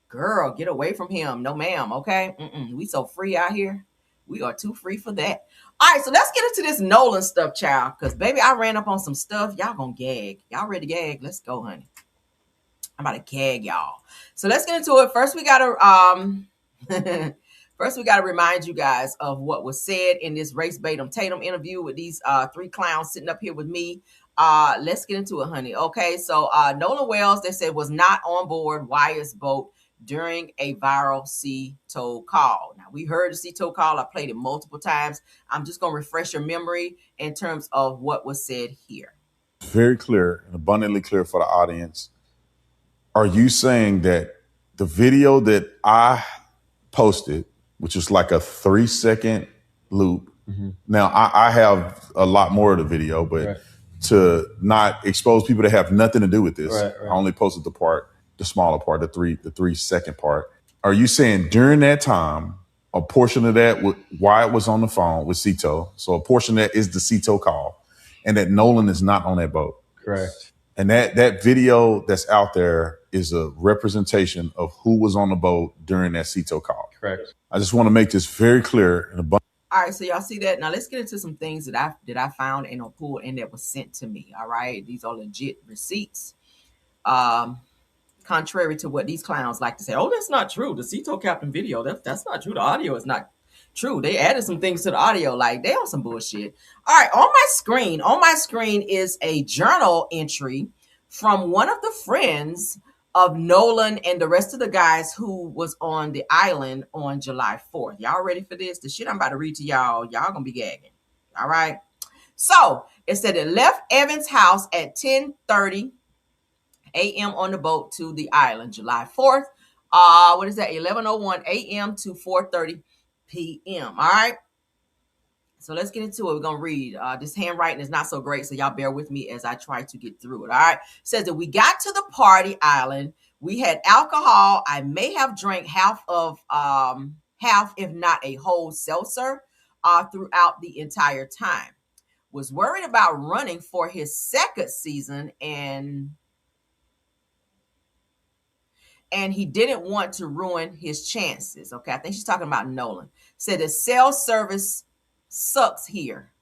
Girl, get away from him. No, ma'am. Okay? We so free out here. We are too free for that. All right, so let's get into this Nolan stuff, child. Because, baby, I ran up on some stuff. Y'all gonna gag. Y'all ready to gag? Let's go, honey. I'm about to gag y'all. So let's get into it. First, we gotta remind you guys of what was said in this Race Batum Tatum interview with these three clowns sitting up here with me. Let's get into it, honey. Okay, so Nolan Wells, they said, was not on board Wire's boat during a viral C-Toll call. Now, we heard the C-Toll call. I played it multiple times. I'm just going to refresh your memory in terms of what was said here. Very clear and abundantly clear for the audience. Are you saying that the video that I posted which is like a 3-second loop. Now, I have a lot more of the video, but to not expose people that have nothing to do with this, I only posted the smaller part, the 3-second part. Are you saying during that time, a portion of that, Wyatt was on the phone with Cito, so a portion of that is the Cito call, and that Nolan is not on that boat? Correct. And that video that's out there is a representation of who was on the boat during that Cito call. Correct. I just want to make this very clear. All right, so y'all see that? Now let's get into some things that I found and pulled in that was sent to me. All right, these are legit receipts. Contrary to what these clowns like to say, oh, that's not true. The Cito Captain video, that's not true. The audio is not true. They added some things to the audio, like they on some bullshit. All right, on my screen is a journal entry from one of the friends of Nolan and the rest of the guys who was on the island on July 4th. Y'all ready for this? The shit I'm about to read to y'all gonna be gagging. All right. So it said it left Evan's house at 10:30 a.m. on the boat to the island, July 4th. What is that? 11:01 a.m. to 4:30 p.m. All right. So let's get into it. We're going to read. This handwriting is not so great, so y'all bear with me as I try to get through it. All right. It says that we got to the party island. We had alcohol. I may have drank half, if not a whole seltzer, throughout the entire time. Was worried about running for his second season, and he didn't want to ruin his chances. Okay, I think she's talking about Nolan. Said the cell service sucks here.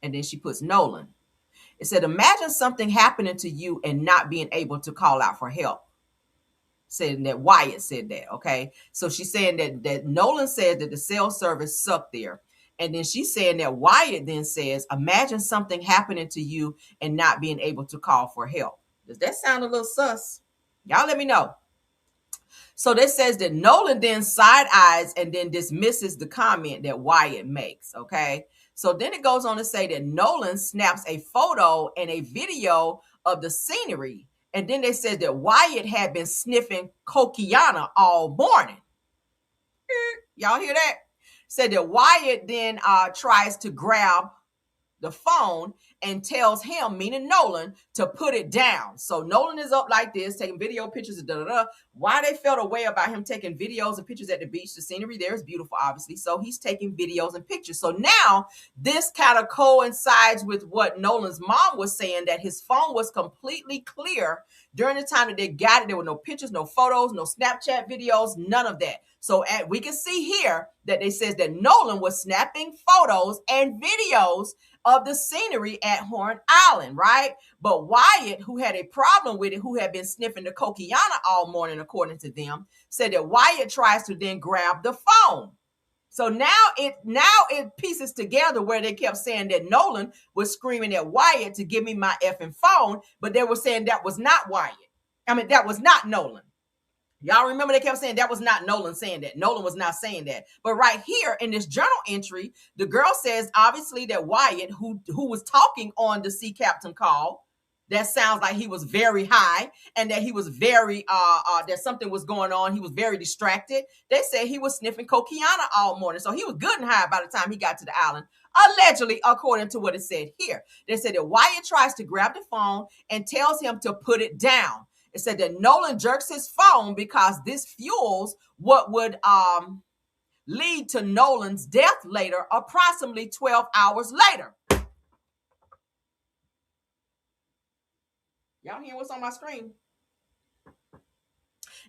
And then she puts Nolan. It said, imagine something happening to you and not being able to call out for help. Saying that Wyatt said that, okay? So she's saying that Nolan said that the cell service sucked there. And then she's saying that Wyatt then says, imagine something happening to you and not being able to call for help. Does that sound a little sus? Y'all let me know. So this says that Nolan then side eyes and then dismisses the comment that Wyatt makes, okay? So then it goes on to say that Nolan snaps a photo and a video of the scenery. And then they said that Wyatt had been sniffing coquiana all morning. Y'all hear that? Said that Wyatt then tries to grab the phone and tells him, meaning Nolan, to put it down. So Nolan is up like this, taking video pictures of da-da-da. Why they felt a way about him taking videos and pictures at the beach, the scenery there is beautiful, obviously. So he's taking videos and pictures. So now this kind of coincides with what Nolan's mom was saying, that his phone was completely clear during the time that they got it. There were no pictures, no photos, no Snapchat videos, none of that. So we can see here that they says that Nolan was snapping photos and videos of the scenery at Horn Island, right? But Wyatt, who had a problem with it, who had been sniffing the coquiana all morning, according to them, said that Wyatt tries to then grab the phone. So now it pieces together where they kept saying that Nolan was screaming at Wyatt to give me my effing phone, but they were saying that was not Wyatt. I mean, that was not Nolan. Y'all remember they kept saying that was not Nolan saying that. Nolan was not saying that. But right here in this journal entry, the girl says, obviously, that Wyatt, who was talking on the sea captain call, that sounds like he was very high and that he was very, that something was going on. He was very distracted. They said he was sniffing coquiana all morning. So he was good and high by the time he got to the island, allegedly, according to what it said here. They said that Wyatt tries to grab the phone and tells him to put it down. It said that Nolan jerks his phone because this fuels what would lead to Nolan's death later, approximately 12 hours later. Y'all hear what's on my screen?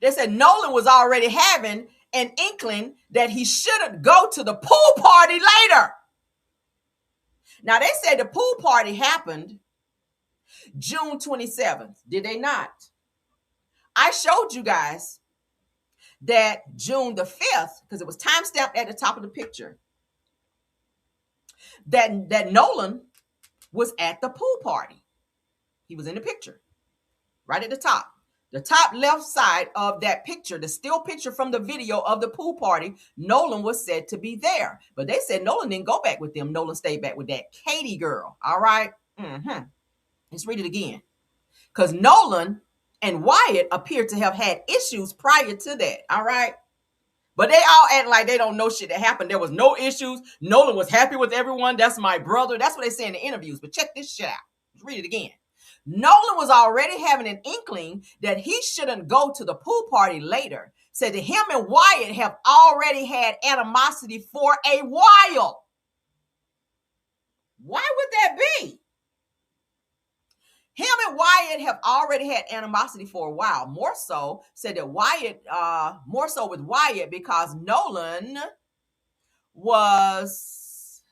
They said Nolan was already having an inkling that he shouldn't go to the pool party later. Now, they said the pool party happened June 27th. Did they not? I showed you guys that June the 5th, because it was time stamped at the top of the picture, that Nolan was at the pool party. He was in the picture, right at the top. The top left side of that picture, the still picture from the video of the pool party, Nolan was said to be there. But they said Nolan didn't go back with them. Nolan stayed back with that Katie girl. All right? Let's read it again. Because Nolan and Wyatt appeared to have had issues prior to that. All right? But they all act like they don't know shit that happened. There was no issues. Nolan was happy with everyone. That's my brother. That's what they say in the interviews. But check this shit out. Let's read it again. Nolan was already having an inkling that he shouldn't go to the pool party later. Said that him and Wyatt have already had animosity for a while. Why would that be? Him and Wyatt have already had animosity for a while. More so, said that Wyatt, more so with Wyatt because Nolan was,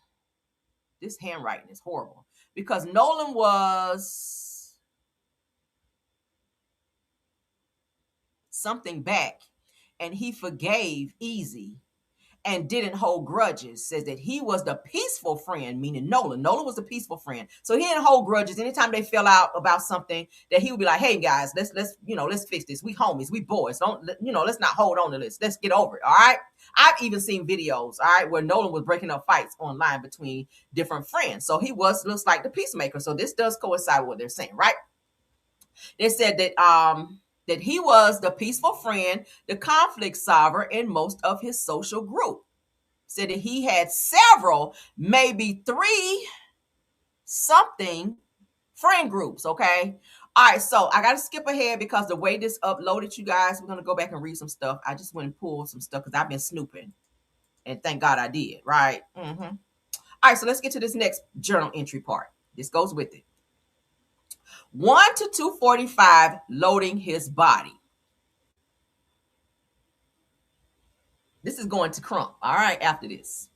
this handwriting is horrible, because Nolan was something back and he forgave easy and didn't hold grudges. Says that he was the peaceful friend, meaning Nolan. Nolan was the peaceful friend. So he didn't hold grudges. Anytime they fell out about something, that he would be like, hey guys, let's fix this. We homies, we boys. Let's not hold on to this. Let's get over it. All right. I've even seen videos, all right, where Nolan was breaking up fights online between different friends. So he looks like the peacemaker. So this does coincide with what they're saying, right? They said that he was the peaceful friend, the conflict solver in most of his social group. Said that he had several, maybe 3 something friend groups, okay? All right, so I got to skip ahead because the way this uploaded, you guys, we're going to go back and read some stuff. I just went and pulled some stuff because I've been snooping, and thank God I did, right? All right, so let's get to this next journal entry part. This goes with it. 1 to 2:45, loading his body. This is going to Crump, all right, after this.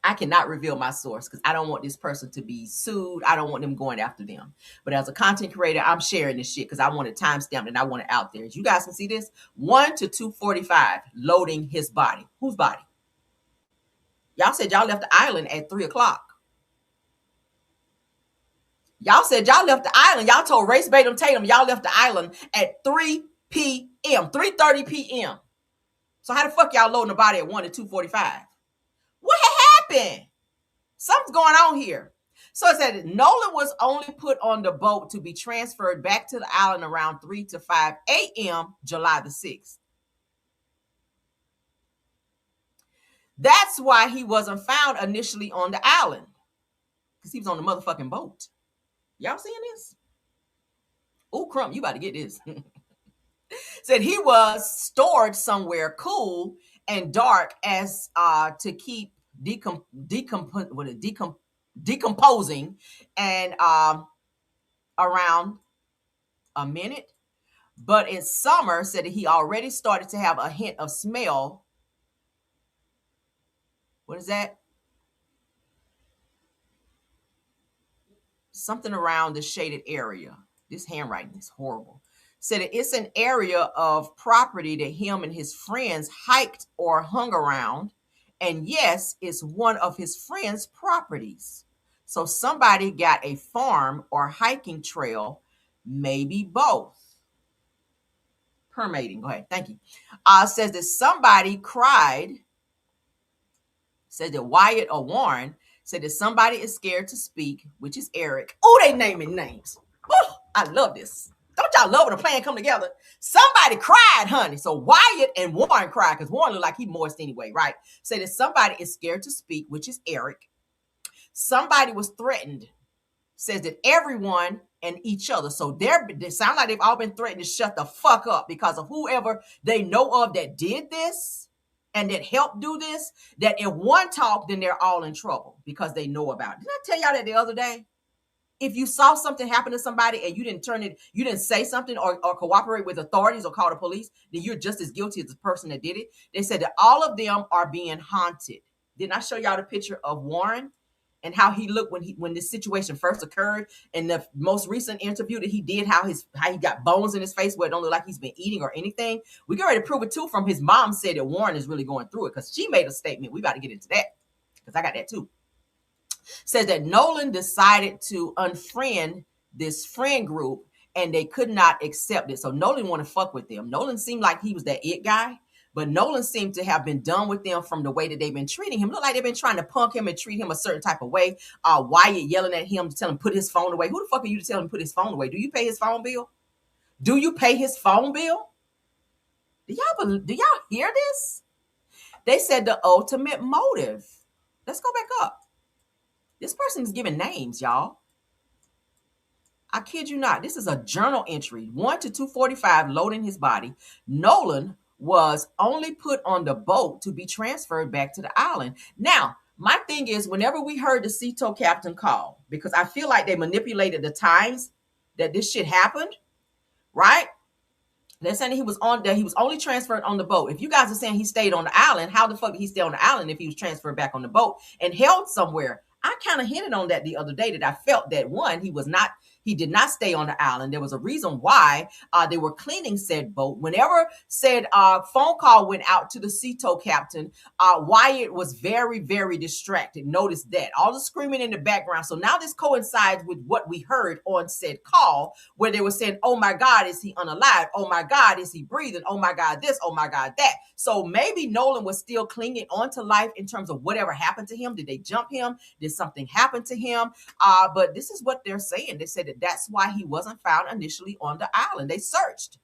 I cannot reveal my source because I don't want this person to be sued. I don't want them going after them. But as a content creator, I'm sharing this shit because I want it timestamped and I want it out there. As you guys can see this, 1 to 2:45, loading his body. Whose body? Y'all said y'all left the island at 3 o'clock. Y'all said y'all left the island. Y'all told Race Batum Tatum y'all left the island at 3 p.m., 3:30 p.m. So how the fuck y'all loading the body at 1 to 2:45? What happened? Something's going on here. So it said Nolan was only put on the boat to be transferred back to the island around 3 to 5 a.m. July the 6th. That's why he wasn't found initially on the island, because he was on the motherfucking boat. Y'all seeing this? Oh, Crump, you about to get this. Said he was stored somewhere cool and dark as to keep decomposing and around a minute. But in summer, said that he already started to have a hint of smell. What is that? Something around the shaded area. This handwriting is horrible. Said that it's an area of property that him and his friends hiked or hung around. And yes, it's one of his friends' properties. So somebody got a farm or hiking trail, maybe both. Permitting. Go ahead. Thank you. Says that somebody cried. Said that Wyatt or Warren said that somebody is scared to speak, which is Eric. Oh, they naming names. Oh, I love this. Don't y'all love when a plan come together? Somebody cried, honey. So Wyatt and Warren cried because Warren looked like he moist anyway, right? Said that somebody is scared to speak, which is Eric. Somebody was threatened. Says that everyone and each other. So they sound like they've all been threatened to shut the fuck up because of whoever they know of that did this and that helped do this, that if one talk, then they're all in trouble because they know about it. Didn't I tell y'all that the other day? If you saw something happen to somebody and you didn't say something or cooperate with authorities or call the police, then you're just as guilty as the person that did it. They said that all of them are being haunted. Didn't I show y'all the picture of Warren and how he looked when this situation first occurred? And the most recent interview that he did, how he got bones in his face where it don't look like he's been eating or anything. We get ready to prove it too from his mom said that Warren is really going through it because she made a statement. We got to get into that because I got that too. Says that Nolan decided to unfriend this friend group and they could not accept it. So Nolan want to fuck with them. Nolan seemed like he was that it guy, but Nolan seemed to have been done with them from the way that they've been treating him. Look like they've been trying to punk him and treat him a certain type of way. Wyatt yelling at him to tell him put his phone away. Who the fuck are you to tell him to put his phone away? Do you pay his phone bill? Do you pay his phone bill? Do y'all hear this? They said the ultimate motive. Let's go back up. This person is giving names, y'all. I kid you not. This is a journal entry. 1 to 2:45, loading his body. Nolan was only put on the boat to be transferred back to the island. Now, my thing is, whenever we heard the Sea Tow captain call, because I feel like they manipulated the times that this shit happened, right? They're saying he was only transferred on the boat. If you guys are saying he stayed on the island, how the fuck did he stay on the island if he was transferred back on the boat and held somewhere? I kind of hinted on that the other day, that I felt that one, he did not stay on the island. There was a reason why they were cleaning said boat. Whenever said phone call went out to the Sea Tow captain, Wyatt was very, very distracted. Notice that. All the screaming in the background. So now this coincides with what we heard on said call, where they were saying, oh my God, is he unalive? Oh my God, is he breathing? Oh my God, this, oh my God, that. So maybe Nolan was still clinging on to life in terms of whatever happened to him. Did they jump him? Did something happen to him? But this is what they're saying. They said that that's why he wasn't found initially on the island. They searched.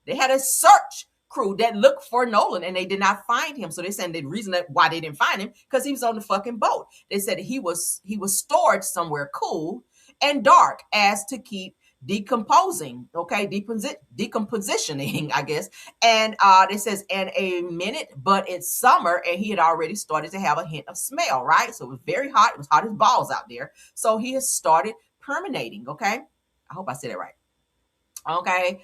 They had a search crew that looked for Nolan and they did not find him. So they're saying the reason that why they didn't find him, because he was on the fucking boat. They said he was stored somewhere cool and dark as to keep decomposing, okay, decompositioning, I guess. And it says, and a minute, but it's summer and he had already started to have a hint of smell, right? So it was very hot. It was hot as balls out there. So he has started permeating, okay? I hope I said it right. Okay.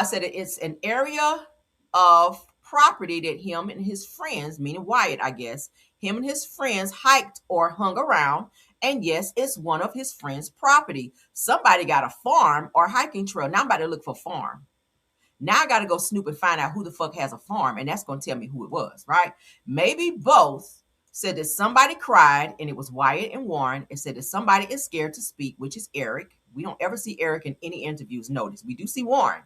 Said it's an area of property that him and his friends, meaning Wyatt, I guess, him and his friends hiked or hung around. And yes, it's one of his friends' property. Somebody got a farm or hiking trail. Now I'm about to look for farm. Now I got to go snoop and find out who the fuck has a farm. And that's going to tell me who it was, right? Maybe both. Said that somebody cried and it was Wyatt and Warren. It said that somebody is scared to speak, which is Eric. We don't ever see Eric in any interviews. Notice we do see Warren.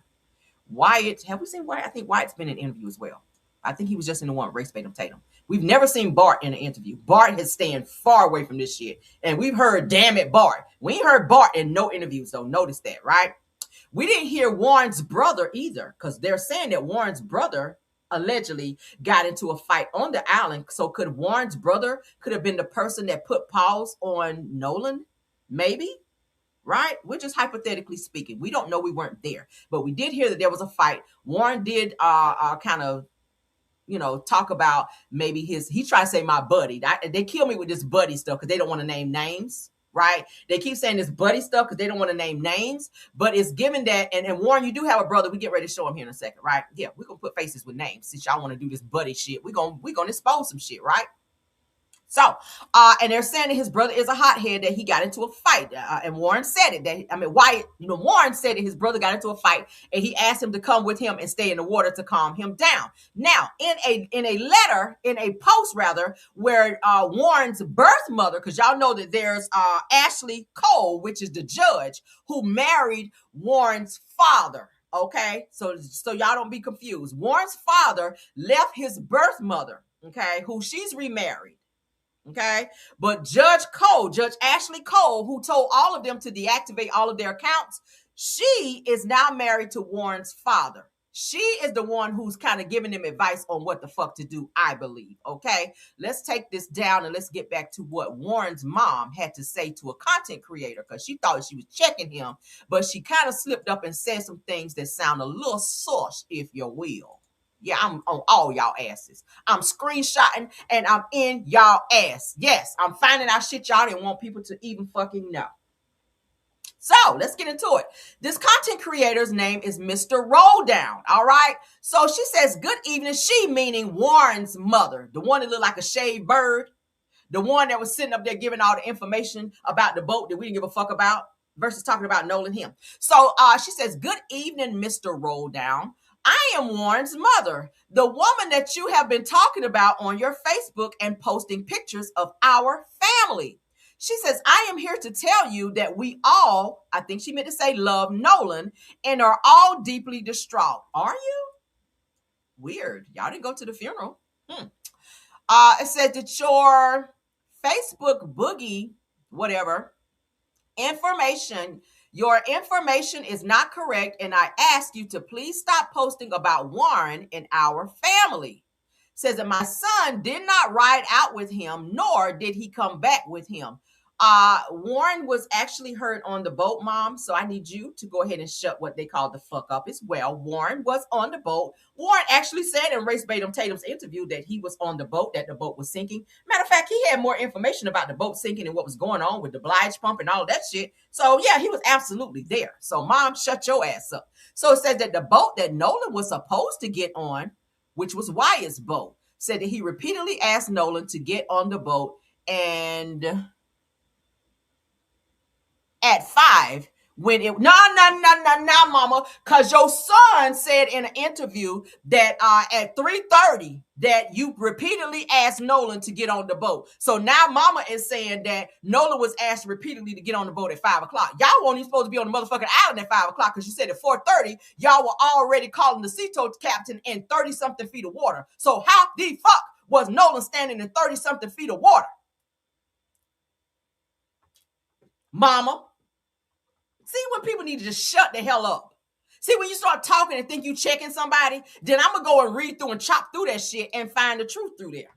Wyatt, have we seen Wyatt? I think Wyatt's been in an interview as well. I think he was just in the one with Race Batum Tatum. We've never seen Bart in an interview. Bart has stayed far away from this shit. And we've heard, damn it, Bart. We ain't heard Bart in no interviews, so notice that, right? We didn't hear Warren's brother either, because they're saying that Warren's brother allegedly got into a fight on the island. So could Warren's brother could have been the person that put pause on Nolan? Maybe. Right? We're just hypothetically speaking. We don't know. We weren't there, but we did hear that there was a fight. Warren did kind of, talk about maybe he tried to say my buddy. They kill me with this buddy stuff because they don't want to name names. Right? They keep saying this buddy stuff because they don't want to name names, but it's given that, and Warren, you do have a brother. We get ready to show him here in a second, right? Yeah, we're gonna put faces with names since y'all want to do this buddy shit. We're gonna expose some shit, right? So, and they're saying that his brother is a hothead, that he got into a fight. And Warren said it. Wyatt, Warren said that his brother got into a fight and he asked him to come with him and stay in the water to calm him down. Now, in a post where Warren's birth mother, because y'all know that there's Ashley Cole, which is the judge who married Warren's father. Okay, so y'all don't be confused. Warren's father left his birth mother, okay, who she's remarried. Okay, but Judge Ashley Cole, who told all of them to deactivate all of their accounts, she is now married to Warren's father. She is the one who's kind of giving them advice on what the fuck to do, I believe. Okay, let's take this down and let's get back to what Warren's mom had to say to a content creator, because she thought she was checking him, but she kind of slipped up and said some things that sound a little sus, if you will. Yeah, I'm on all y'all asses. I'm screenshotting and I'm in y'all ass. Yes, I'm finding out shit y'all didn't want people to even fucking know. So let's get into it. This content creator's name is Mr. Rolldown. All right. So she says, good evening. She meaning Warren's mother, the one that looked like a shaved bird, the one that was sitting up there giving all the information about the boat that we didn't give a fuck about, versus talking about Nolan him. So she says, good evening, Mr. Rolldown. I am Warren's mother, the woman that you have been talking about on your Facebook and posting pictures of our family. She says, I am here to tell you that we all, I think she meant to say love Nolan, and are all deeply distraught. Are you? Weird. Y'all didn't go to the funeral. It said that your Facebook boogie, whatever, information Your information is not correct, and I ask you to please stop posting about Warren and our family. Says that my son did not ride out with him, nor did he come back with him. Warren was actually hurt on the boat, Mom. So I need you to go ahead and shut what they call the fuck up as well. Warren was on the boat. Warren actually said in Race Batum Tatum's interview that he was on the boat, that the boat was sinking. Matter of fact, he had more information about the boat sinking and what was going on with the Blige pump and all of that shit. So yeah, he was absolutely there. So Mom, shut your ass up. So it says that the boat that Nolan was supposed to get on, which was Wyatt's boat, said that he repeatedly asked Nolan to get on the boat, and at 5 when it no mama, because your son said in an interview that at 3:30 that you repeatedly asked Nolan to get on the boat. So now mama is saying that Nolan was asked repeatedly to get on the boat at 5 o'clock. Y'all weren't even supposed to be on the motherfucking island at 5 o'clock, because you said at 4:30 y'all were already calling the Seato captain in 30-something feet of water. So how the fuck was Nolan standing in 30-something feet of water? Mama. See, when people need to just shut the hell up. See, when you start talking and think you checking somebody, then I'm going to go and read through and chop through that shit and find the truth through there.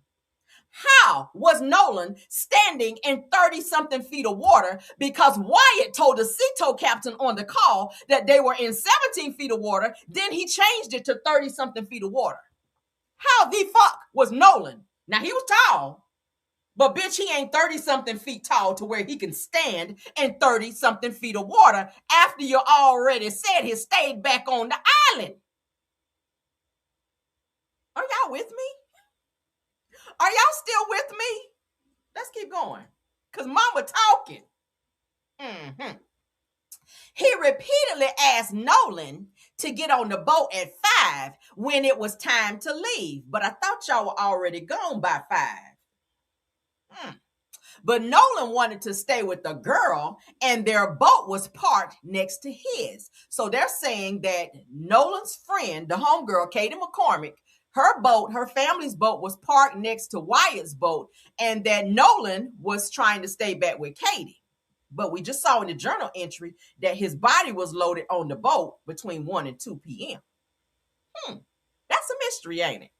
How was Nolan standing in 30-something feet of water? Because Wyatt told the Seato captain on the call that they were in 17 feet of water. Then he changed it to 30-something feet of water. How the fuck was Nolan? Now, he was tall. But bitch, he ain't 30-something feet tall to where he can stand in 30-something feet of water after you already said he stayed back on the island. Are y'all with me? Are y'all still with me? Let's keep going. Because mama talking. He repeatedly asked Nolan to get on the boat at 5 when it was time to leave. But I thought y'all were already gone by 5. But Nolan wanted to stay with the girl, and their boat was parked next to his. So they're saying that Nolan's friend, the homegirl, Katie McCormick, her boat, her family's boat, was parked next to Wyatt's boat, and that Nolan was trying to stay back with Katie. But we just saw in the journal entry that his body was loaded on the boat between 1 and 2 p.m. That's a mystery, ain't it?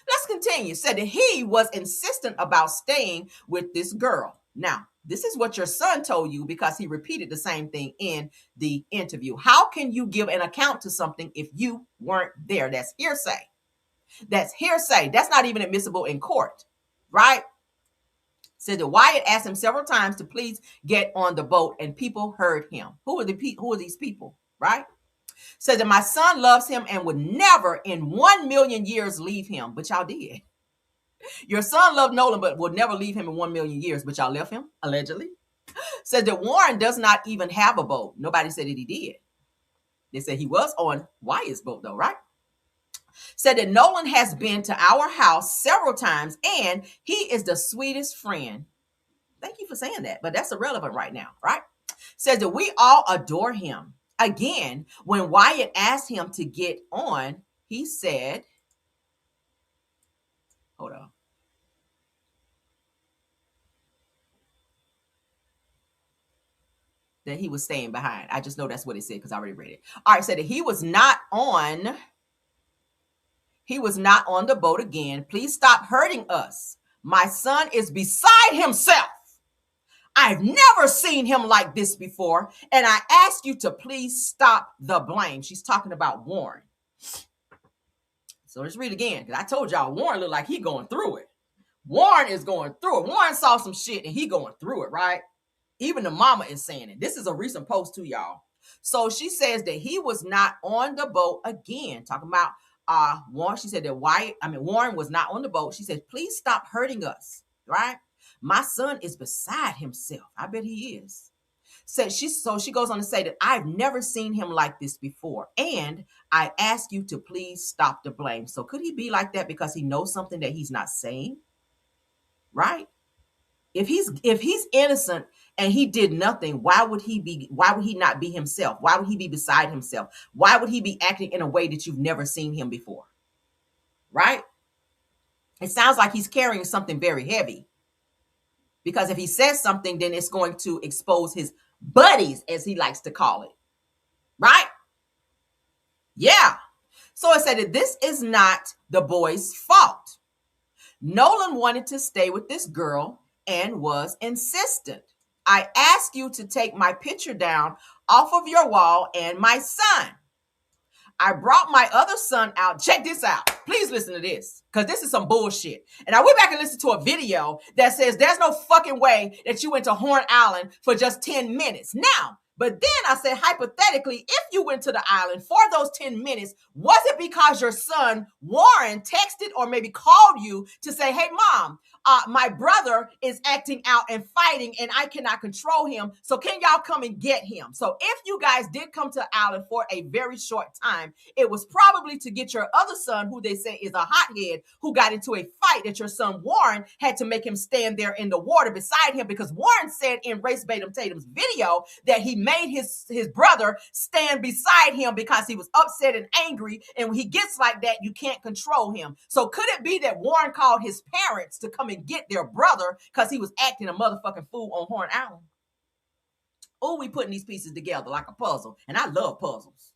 Let's continue. Said that he was insistent about staying with this girl. Now, this is what your son told you, because he repeated the same thing in the interview. How can you give an account to something if you weren't there? That's hearsay. That's hearsay. That's not even admissible in court, right? Said that Wyatt asked him several times to please get on the boat, and people heard him. Who are these people, right? Said that my son loves him and would never in 1 million years leave him, but y'all did. Your son loved Nolan, but would never leave him in 1 million years, but y'all left him, allegedly. Said that Warren does not even have a boat. Nobody said that he did. They said he was on Wyatt's boat, though, right? Said that Nolan has been to our house several times, and he is the sweetest friend. Thank you for saying that, but that's irrelevant right now, right? Says that we all adore him. Again, when Wyatt asked him to get on, he said, hold on. That he was staying behind. I just know that's what it said because I already read it. All right, said that he was not on the boat again. Please stop hurting us. My son is beside himself. I've never seen him like this before, and I ask you to please stop the blame. She's talking about Warren. So let's read again, because I told y'all Warren looked like he going through it. Warren is going through it. Warren saw some shit, and he going through it, right? Even the mama is saying it. This is a recent post too, y'all. So she says that he was not on the boat again. Talking about Warren. She said that Warren was not on the boat. She said, please stop hurting us, right? My son is beside himself. I bet he is. So she goes on to say that I've never seen him like this before. And I ask you to please stop the blame. So could he be like that because he knows something that he's not saying? Right? If he's innocent and he did nothing, why would he not be himself? Why would he be beside himself? Why would he be acting in a way that you've never seen him before? Right? It sounds like he's carrying something very heavy. Because if he says something, then it's going to expose his buddies, as he likes to call it. right? Yeah. So it said that this is not the boy's fault. Nolan wanted to stay with this girl and was insistent. I asked you to take my picture down off of your wall and my son. I brought my other son out. Check this out. Please listen to this, because this is some bullshit. And I went back and listened to a video that says there's no fucking way that you went to Horn Island for just 10 minutes. Now, but then I said, hypothetically, if you went to the island for those 10 minutes, was it because your son, Warren, texted or maybe called you to say, hey, mom, my brother is acting out and fighting and I cannot control him. So can y'all come and get him? So if you guys did come to the island for a very short time, it was probably to get your other son, who they say is a hothead, who got into a fight that your son Warren had to make him stand there in the water beside him, because Warren said in Race Batum Tatum's video that he made his brother stand beside him because he was upset and angry. And when he gets like that, you can't control him. So could it be that Warren called his parents to come and get their brother because he was acting a motherfucking fool on Horn Island? Oh, we putting these pieces together like a puzzle. And I love puzzles.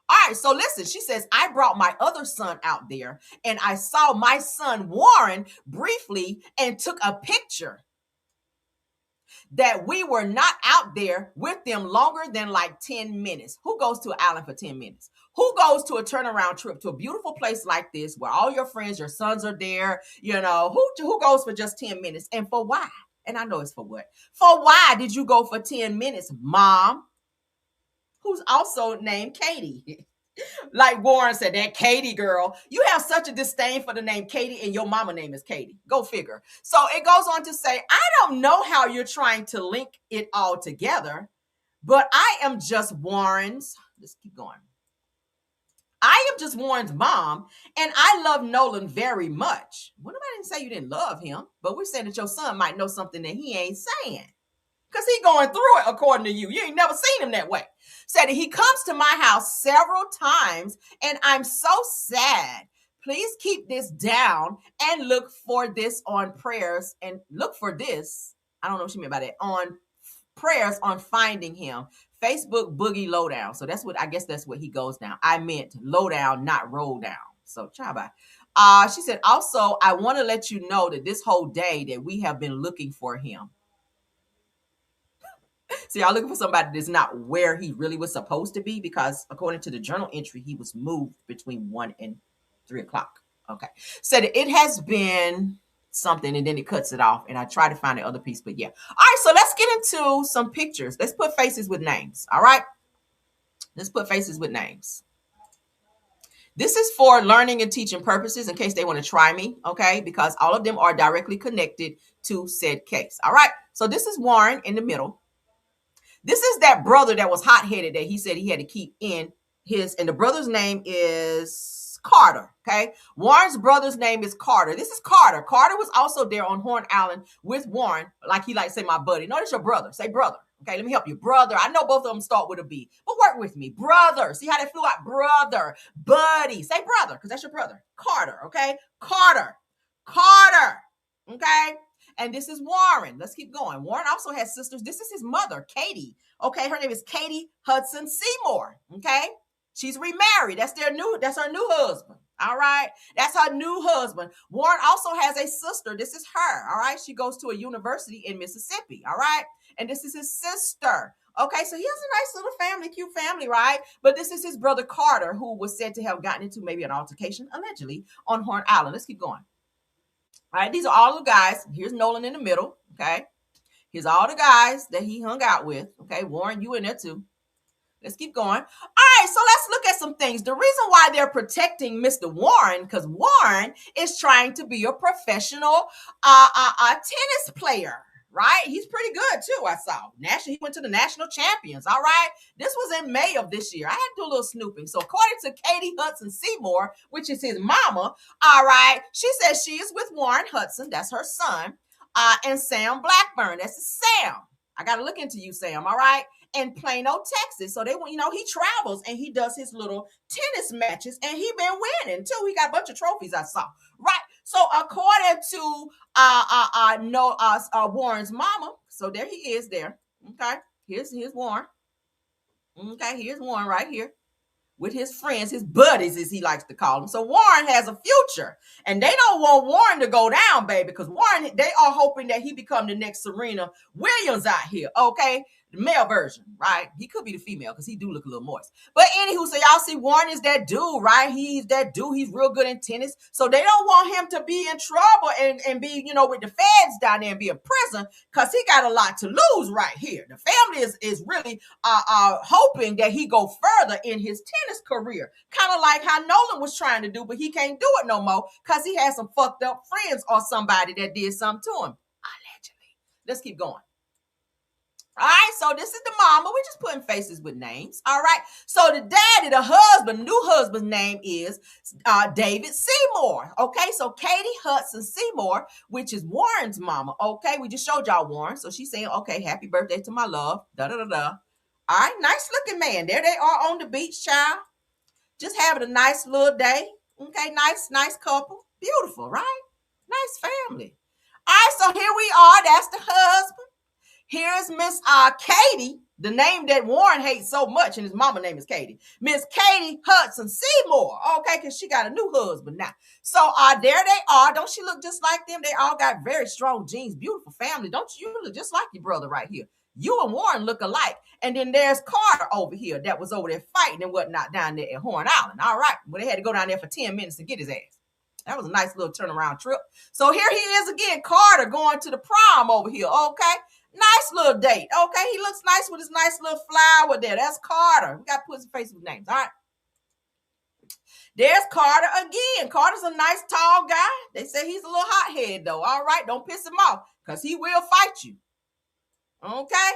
All right, so listen, she says, I brought my other son out there and I saw my son Warren briefly and took a picture. That we were not out there with them longer than like 10 minutes. Who goes to an island for 10 minutes? Who goes to a turnaround trip to a beautiful place like this where all your friends, your sons are there? You know, who goes for just 10 minutes? And for why? And I know it's for what? For why did you go for 10 minutes, mom? Who's also named Katie. Like Warren said, that Katie girl, you have such a disdain for the name Katie and your mama name is Katie. Go figure. So it goes on to say, I don't know how you're trying to link it all together, but I am just Warren's, let's keep going. I am just Warren's mom, and I love Nolan very much. Well, nobody didn't say you didn't love him, but we're saying that your son might know something that he ain't saying. Because he going through it according to you. You ain't never seen him that way. Said that he comes to my house several times and I'm so sad. Please keep this down and look for this on prayers and look for this. I don't know what she meant by that. On prayers on finding him. Facebook Boogie Lowdown. So that's what, I guess that's what he goes down. I meant lowdown, not roll down. So chaba. She said, also, I want to let you know that this whole day that we have been looking for him. So y'all looking for somebody that's not where he really was supposed to be, because according to the journal entry, he was moved between 1 and 3 o'clock. Okay. Said it has been something, and then it cuts it off. And I try to find the other piece, but yeah. All right, so let's get into some pictures. Let's put faces with names. All right. Let's put faces with names. This is for learning and teaching purposes in case they want to try me, okay? Because all of them are directly connected to said case. All right. So this is Warren in the middle. This is that brother that was hot-headed that he said he had to keep in his, and the brother's name is Carter, okay? Warren's brother's name is Carter. This is Carter. Carter was also there on Horn Island with Warren, like he likes to say my buddy. No, that's your brother. Say brother. Okay, let me help you. Brother. I know both of them start with a B, but work with me. Brother. See how they flew out? Brother. Buddy. Say brother, because that's your brother. Carter, okay? Carter. Carter. Okay? And this is Warren. Let's keep going. Warren also has sisters. This is his mother, Katie. Okay, her name is Katie Hudson Seymour. Okay, she's remarried. That's her new husband. All right, that's her new husband. Warren also has a sister. This is her. All right, she goes to a university in Mississippi. All right, and this is his sister. Okay, so he has a nice little family, cute family, right? But this is his brother Carter, who was said to have gotten into maybe an altercation, allegedly, on Horn Island. Let's keep going. All right, these are all the guys. Here's Nolan in the middle, okay? Here's all the guys that he hung out with, okay? Warren, you in there too. Let's keep going. All right, so let's look at some things. The reason why they're protecting Mr. Warren, because Warren is trying to be a professional tennis player, right? He's pretty good too, I saw. He went to the national champions, all right? This was in May of this year. I had to do a little snooping. So according to Katie Hudson Seymour, which is his mama, all right, she says she is with Warren Hudson, that's her son, and Sam Blackburn, that's Sam. I got to look into you, Sam, all right? In Plano, Texas. So he travels and he does his little tennis matches, and he been winning too. He got a bunch of trophies I saw, right? So according to Warren's mama, so there he is there. Okay, here's Warren. Okay, here's Warren right here with his friends, his buddies, as he likes to call them. So Warren has a future, and they don't want Warren to go down, baby, because Warren, they are hoping that he become the next Serena Williams out here, okay? The male version, right? He could be the female because he do look a little moist. But anywho, so y'all see Warren is that dude, right? He's that dude. He's real good in tennis. So they don't want him to be in trouble and be, you know, with the feds down there and be in prison because he got a lot to lose right here. The family is really hoping that he go further in his tennis career. Kind of like how Nolan was trying to do, but he can't do it no more because he has some fucked up friends or somebody that did something to him. Allegedly. Let's keep going. All right, so this is the mama. We're just putting faces with names. All right, so the daddy, the husband, new husband's name is David Seymour. Okay, so Katie Hudson Seymour, which is Warren's mama. Okay, we just showed y'all Warren. So she's saying, okay, happy birthday to my love. Da-da-da-da. All right, nice looking man. There they are on the beach, child. Just having a nice little day. Okay, nice couple. Beautiful, right? Nice family. All right, so here we are. That's the husband. Here's Miss Katie, the name that Warren hates so much, and his mama name is Katie. Miss Katie Hudson Seymour, okay, because she got a new husband now. So there they are. Don't she look just like them? They all got very strong genes, beautiful family. Don't you look just like your brother right here? You and Warren look alike. And then there's Carter over here that was over there fighting and whatnot down there at Horn Island. All right, well, they had to go down there for 10 minutes to get his ass. That was a nice little turnaround trip. So here he is again, Carter going to the prom over here, okay? Nice little date, okay? He looks nice with his nice little flower there. That's Carter. We got to put his face with names, all right? There's Carter again. Carter's a nice, tall guy. They say he's a little hothead, though. All right, don't piss him off because he will fight you, okay?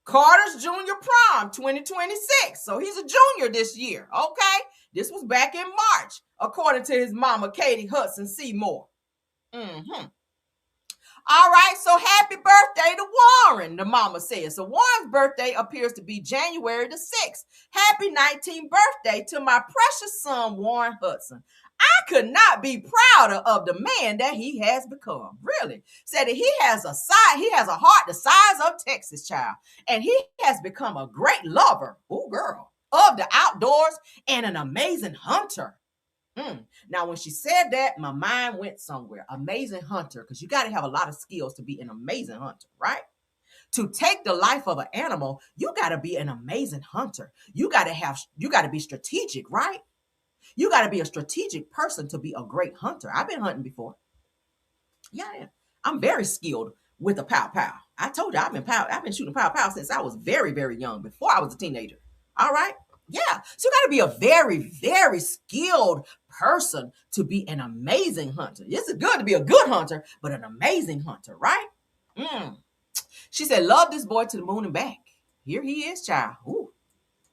Carter's junior prom 2026. So he's a junior this year, okay? This was back in March, according to his mama, Katie Hudson Seymour. All right, so happy birthday to Warren, the mama says. So Warren's birthday appears to be January the 6th. Happy 19th birthday to my precious son, Warren Hudson. I could not be prouder of the man that he has become. Really. Said that he has a heart the size of Texas, child. And he has become a great lover, ooh girl, of the outdoors and an amazing hunter. Now, when she said that, my mind went somewhere. Amazing hunter, because you got to have a lot of skills to be an amazing hunter, right? To take the life of an animal, you got to be an amazing hunter. You got to be strategic, right? You got to be a strategic person to be a great hunter. I've been hunting before. Yeah, I'm very skilled with a pow-pow. I told you I've been shooting pow-pow since I was very, very young, before I was a teenager. All right? Yeah. So you got to be a very, very skilled person to be an amazing hunter. It's good to be a good hunter, but an amazing hunter, right? She said, love this boy to the moon and back. Here he is, child. Ooh,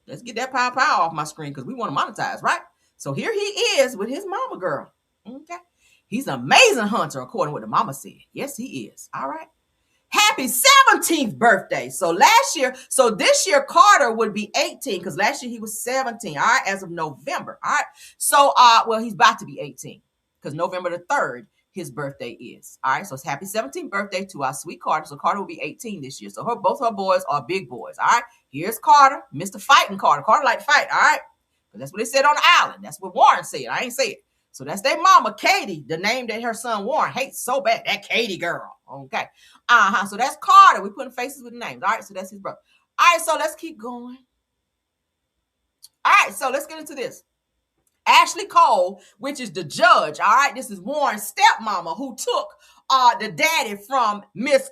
let's get that pow-pow off my screen because we want to monetize, right? So here he is with his mama girl. Okay. He's an amazing hunter, according to what the mama said. Yes, he is. All right. Happy 17th birthday. So this year, Carter would be 18 because last year he was 17. All right, as of November. All right. So, he's about to be 18 because November the 3rd, his birthday is. All right. So it's happy 17th birthday to our sweet Carter. So Carter will be 18 this year. So both her boys are big boys. All right. Here's Carter, Mr. Fighting Carter. Carter like to fight. All right. Because that's what they said on the island. That's what Warren said. I ain't say it. So that's their mama, Katie, the name that her son Warren hates so bad. That Katie girl. Okay. So that's Carter. We're putting faces with names. All right. So that's his brother. All right. So let's keep going. All right. So let's get into this. Ashley Cole, which is the judge. All right. This is Warren's stepmama who took the daddy from Miss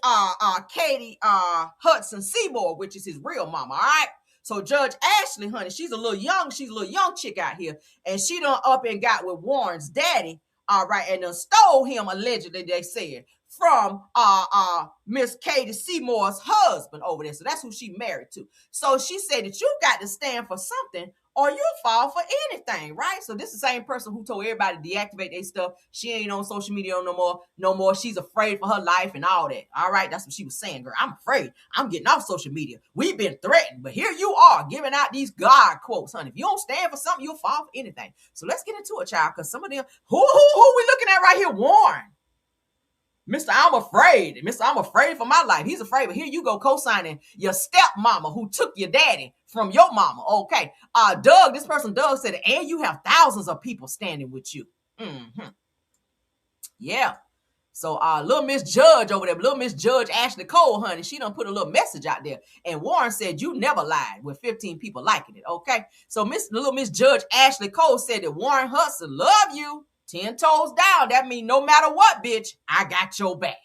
Katie Hudson Seymour, which is his real mama. All right. So Judge Ashley, honey, she's a little young chick out here. And she done up and got with Warren's daddy, all right, and done stole him, allegedly, they said, from Miss Katie Seymour's husband over there. So that's who she married to. So she said that you got to stand for something or you'll fall for anything, right? So this is the same person who told everybody to deactivate their stuff. She ain't on social media no more. She's afraid for her life and all that. All right, that's what she was saying, girl. I'm afraid. I'm getting off social media. We've been threatened, but here you are giving out these God quotes, honey. If you don't stand for something, you'll fall for anything. So let's get into it, child, because some of them, who we looking at right here? Warren. Mr. I'm afraid. Mr. I'm afraid for my life. He's afraid, but here you go co-signing your stepmama who took your daddy from your mama. Okay. Doug, this person, Doug, said, and you have thousands of people standing with you. Mm-hmm. Yeah. So little Miss Judge over there, little Miss Judge Ashley Cole, honey, she done put a little message out there. And Warren said, you never lied, with 15 people liking it. Okay. So little Miss Judge Ashley Cole said that Warren Hudson love you 10 toes down. That means no matter what, bitch, I got your back.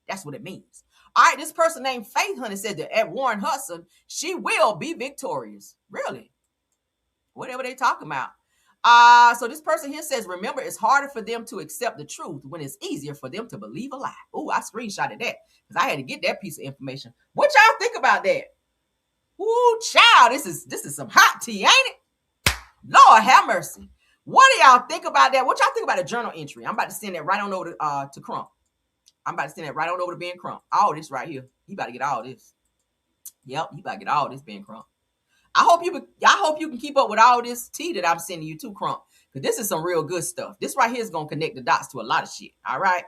That's what it means. All right, this person named Faith Honey said that at Warren Hudson, she will be victorious. Really? Whatever they talking about. So this person here says, remember, it's harder for them to accept the truth when it's easier for them to believe a lie. Oh, I screenshotted that because I had to get that piece of information. What y'all think about that? Ooh, child, this is some hot tea, ain't it? Lord have mercy. What do y'all think about that? What y'all think about a journal entry? I'm about to send that right on over to Crump. I'm about to send that right on over to Ben Crump. All this right here. You about to get all this. Yep, you about to get all this, Ben Crump. I hope you can keep up with all this tea that I'm sending you too, Crump. Because this is some real good stuff. This right here is going to connect the dots to a lot of shit. All right?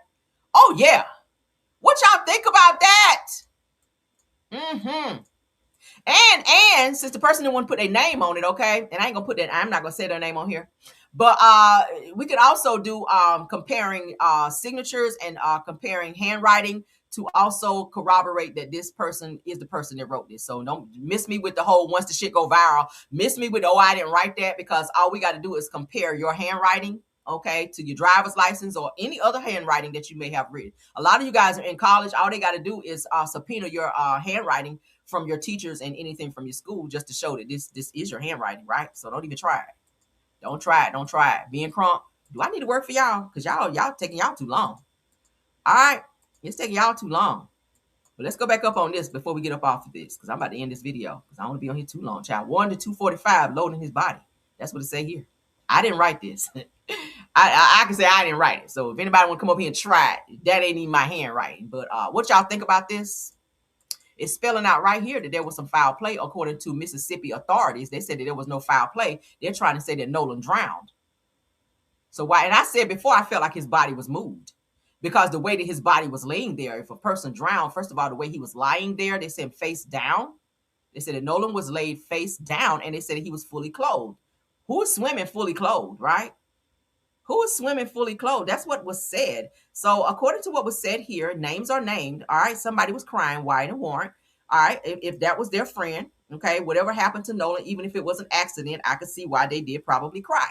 Oh, yeah. What y'all think about that? Mm-hmm. And since the person didn't want to put their name on it, okay? And I ain't going to put that. I'm not going to say their name on here. But we could also do comparing signatures and comparing handwriting to also corroborate that this person is the person that wrote this. So don't miss me with the whole once the shit go viral. Miss me with, oh, I didn't write that, because all we got to do is compare your handwriting, okay, to your driver's license or any other handwriting that you may have written. A lot of you guys are in college. All they got to do is subpoena your handwriting from your teachers and anything from your school just to show that this is your handwriting, right? So don't even try it. Don't try it. Don't try it. Being Crump, do I need to work for y'all? Because y'all taking y'all too long. All right. It's taking y'all too long. But let's go back up on this before we get up off of this, because I'm about to end this video because I don't want to be on here too long. Child, 1 to 245 loading his body. That's what it say here. I didn't write this. I can say I didn't write it. So if anybody want to come up here and try it, that ain't even my handwriting. But what y'all think about this? It's spelling out right here that there was some foul play according to Mississippi authorities. They said that there was no foul play. They're trying to say that Nolan drowned. So why? And I said before, I felt like his body was moved because the way that his body was laying there, if a person drowned, first of all, the way he was lying there, they said face down. They said that Nolan was laid face down, and they said that he was fully clothed. Who is swimming fully clothed, right? Who is swimming fully clothed? That's what was said. So according to what was said here, names are named. All right, somebody was crying, Wyatt and Warren. All right, if that was their friend, okay, whatever happened to Nolan, even if it was an accident, I could see why they did probably cry.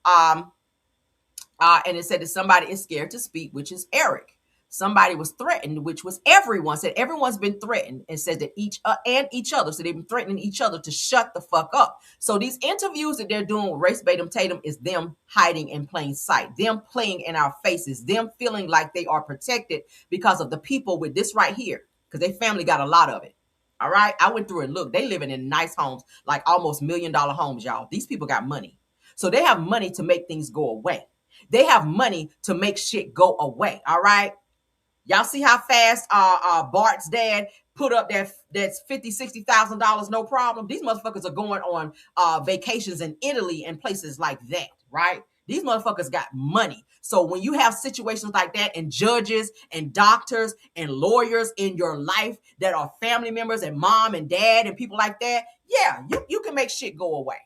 And it said that somebody is scared to speak, which is Eric. Somebody was threatened, which was everyone. Said everyone's been threatened, and said that each other. So they've been threatening each other to shut the fuck up. So these interviews that they're doing with Race Batum Tatum is them hiding in plain sight, them playing in our faces, them feeling like they are protected because of the people with this right here, because their family got a lot of it. All right, I went through and looked. They living in nice homes, like almost $1 million homes, y'all. These people got money, so they have money to make things go away. They have money to make shit go away. All right. Y'all see how fast Bart's dad put up that's $50,000-$60,000, no problem. These motherfuckers are going on vacations in Italy and places like that, right? These motherfuckers got money. So when you have situations like that, and judges and doctors and lawyers in your life that are family members and mom and dad and people like that, yeah, you can make shit go away.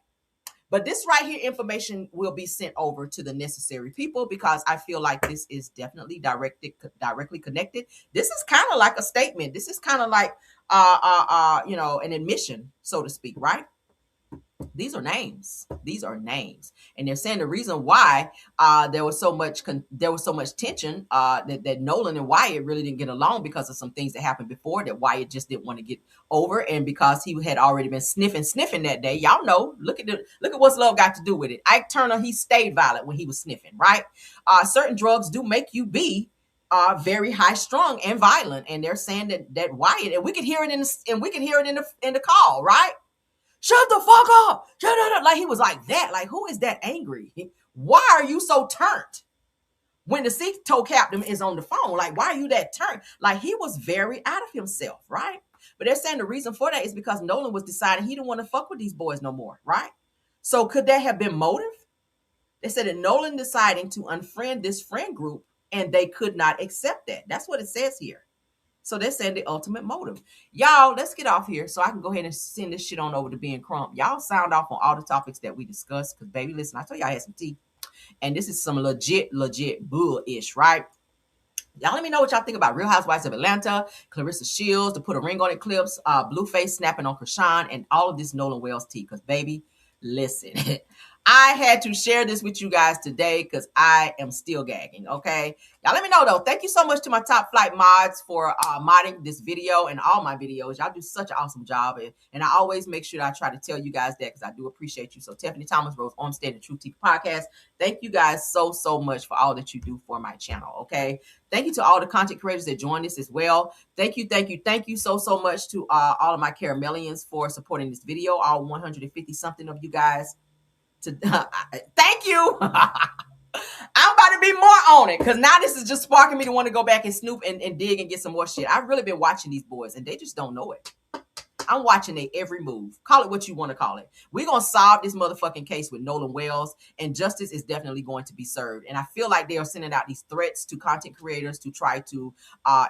But this right here information will be sent over to the necessary people, because I feel like this is definitely directly connected. This is kind of like a statement. This is kind of like, an admission, so to speak, right? These are names. These are names, and they're saying the reason why there was so much tension that Nolan and Wyatt really didn't get along because of some things that happened before that Wyatt just didn't want to get over, and because he had already been sniffing that day. Y'all know. Look at what's love got to do with it. Ike Turner, he stayed violent when he was sniffing, right? Certain drugs do make you be very high strung and violent, and they're saying that Wyatt, and we could hear it in the call, right? Shut the fuck up. Shut up. Like he was like that. Like, who is that angry? Why are you so turned when the sea tow captain is on the phone? Like, why are you that turned? Like, he was very out of himself, right? But they're saying the reason for that is because Nolan was deciding he didn't want to fuck with these boys no more, right? So could that have been motive? They said that Nolan deciding to unfriend this friend group and they could not accept that. That's what it says here. So they're saying the ultimate motive. Y'all, let's get off here so I can go ahead and send this shit on over to being Crump. Y'all sound off on all the topics that we discussed, because baby, listen, I told y'all I had some tea, and this is some legit bull-ish, right? Y'all let me know what y'all think about Real Housewives of Atlanta, Claressa Shields, to put a ring on it clips, Blueface snapping on Chrisean, and all of this Nolan Wells tea. Because, baby, listen, I had to share this with you guys today because I am still gagging, okay? Y'all let me know, though. Thank you so much to my top flight mods for modding this video and all my videos. Y'all do such an awesome job. And I always make sure that I try to tell you guys that because I do appreciate you. So Tiffany Thomas, Rose Olmstead, and True TV Podcast, thank you guys so, so much for all that you do for my channel, okay? Thank you to all the content creators that joined us as well. Thank you so, so much to all of my Caramellians for supporting this video, all 150-something of you guys. Thank you. I'm about to be more on it because now this is just sparking me to want to go back and snoop and dig and get some more shit. I've really been watching these boys and they just don't know it. I'm watching their every move. Call it what you want to call it. We're going to solve this motherfucking case with Nolan Wells, and justice is definitely going to be served. And I feel like they are sending out these threats to content creators to try to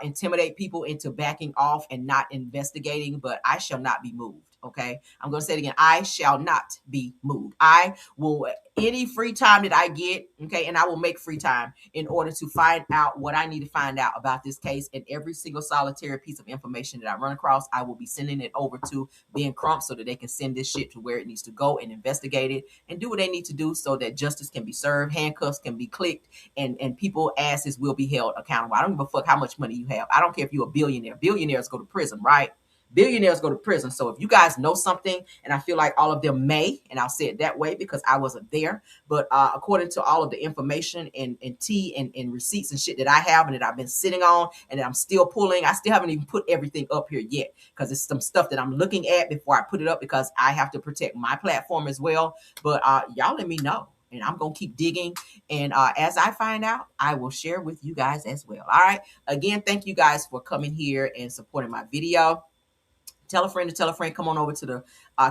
intimidate people into backing off and not investigating, but I shall not be moved. Okay, I'm going to say it again. I shall not be moved. I will, any free time that I get, okay, and I will make free time in order to find out what I need to find out about this case, and every single solitary piece of information that I run across, I will be sending it over to Ben Crump so that they can send this shit to where it needs to go and investigate it and do what they need to do so that justice can be served, handcuffs can be clicked, and people asses will be held accountable. I don't give a fuck how much money you have. I don't care if you're a billionaire. Billionaires go to prison, right? Billionaires go to prison. So if you guys know something, and I feel like all of them may, and I'll say it that way because I wasn't there, but according to all of the information and tea and receipts and shit that I have and that I've been sitting on and that I'm still pulling, I still haven't even put everything up here yet because it's some stuff that I'm looking at before I put it up because I have to protect my platform as well. But y'all let me know. And I'm going to keep digging. And as I find out, I will share with you guys as well. All right. Again, thank you guys for coming here and supporting my video. Tell a friend to tell a friend. Come on over to the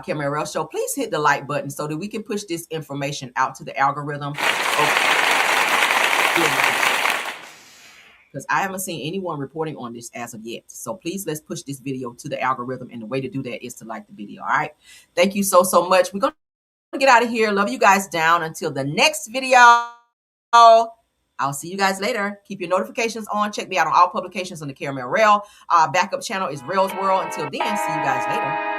Cameron Show. Please hit the like button so that we can push this information out to the algorithm. Because I haven't seen anyone reporting on this as of yet. So please, let's push this video to the algorithm. And the way to do that is to like the video. All right. Thank you so, so much. We're going to get out of here. Love you guys down until the next video. I'll see you guys later. Keep your notifications on. Check me out on all publications on the Caramel Rail. Backup channel is Rail's World. Until then, see you guys later.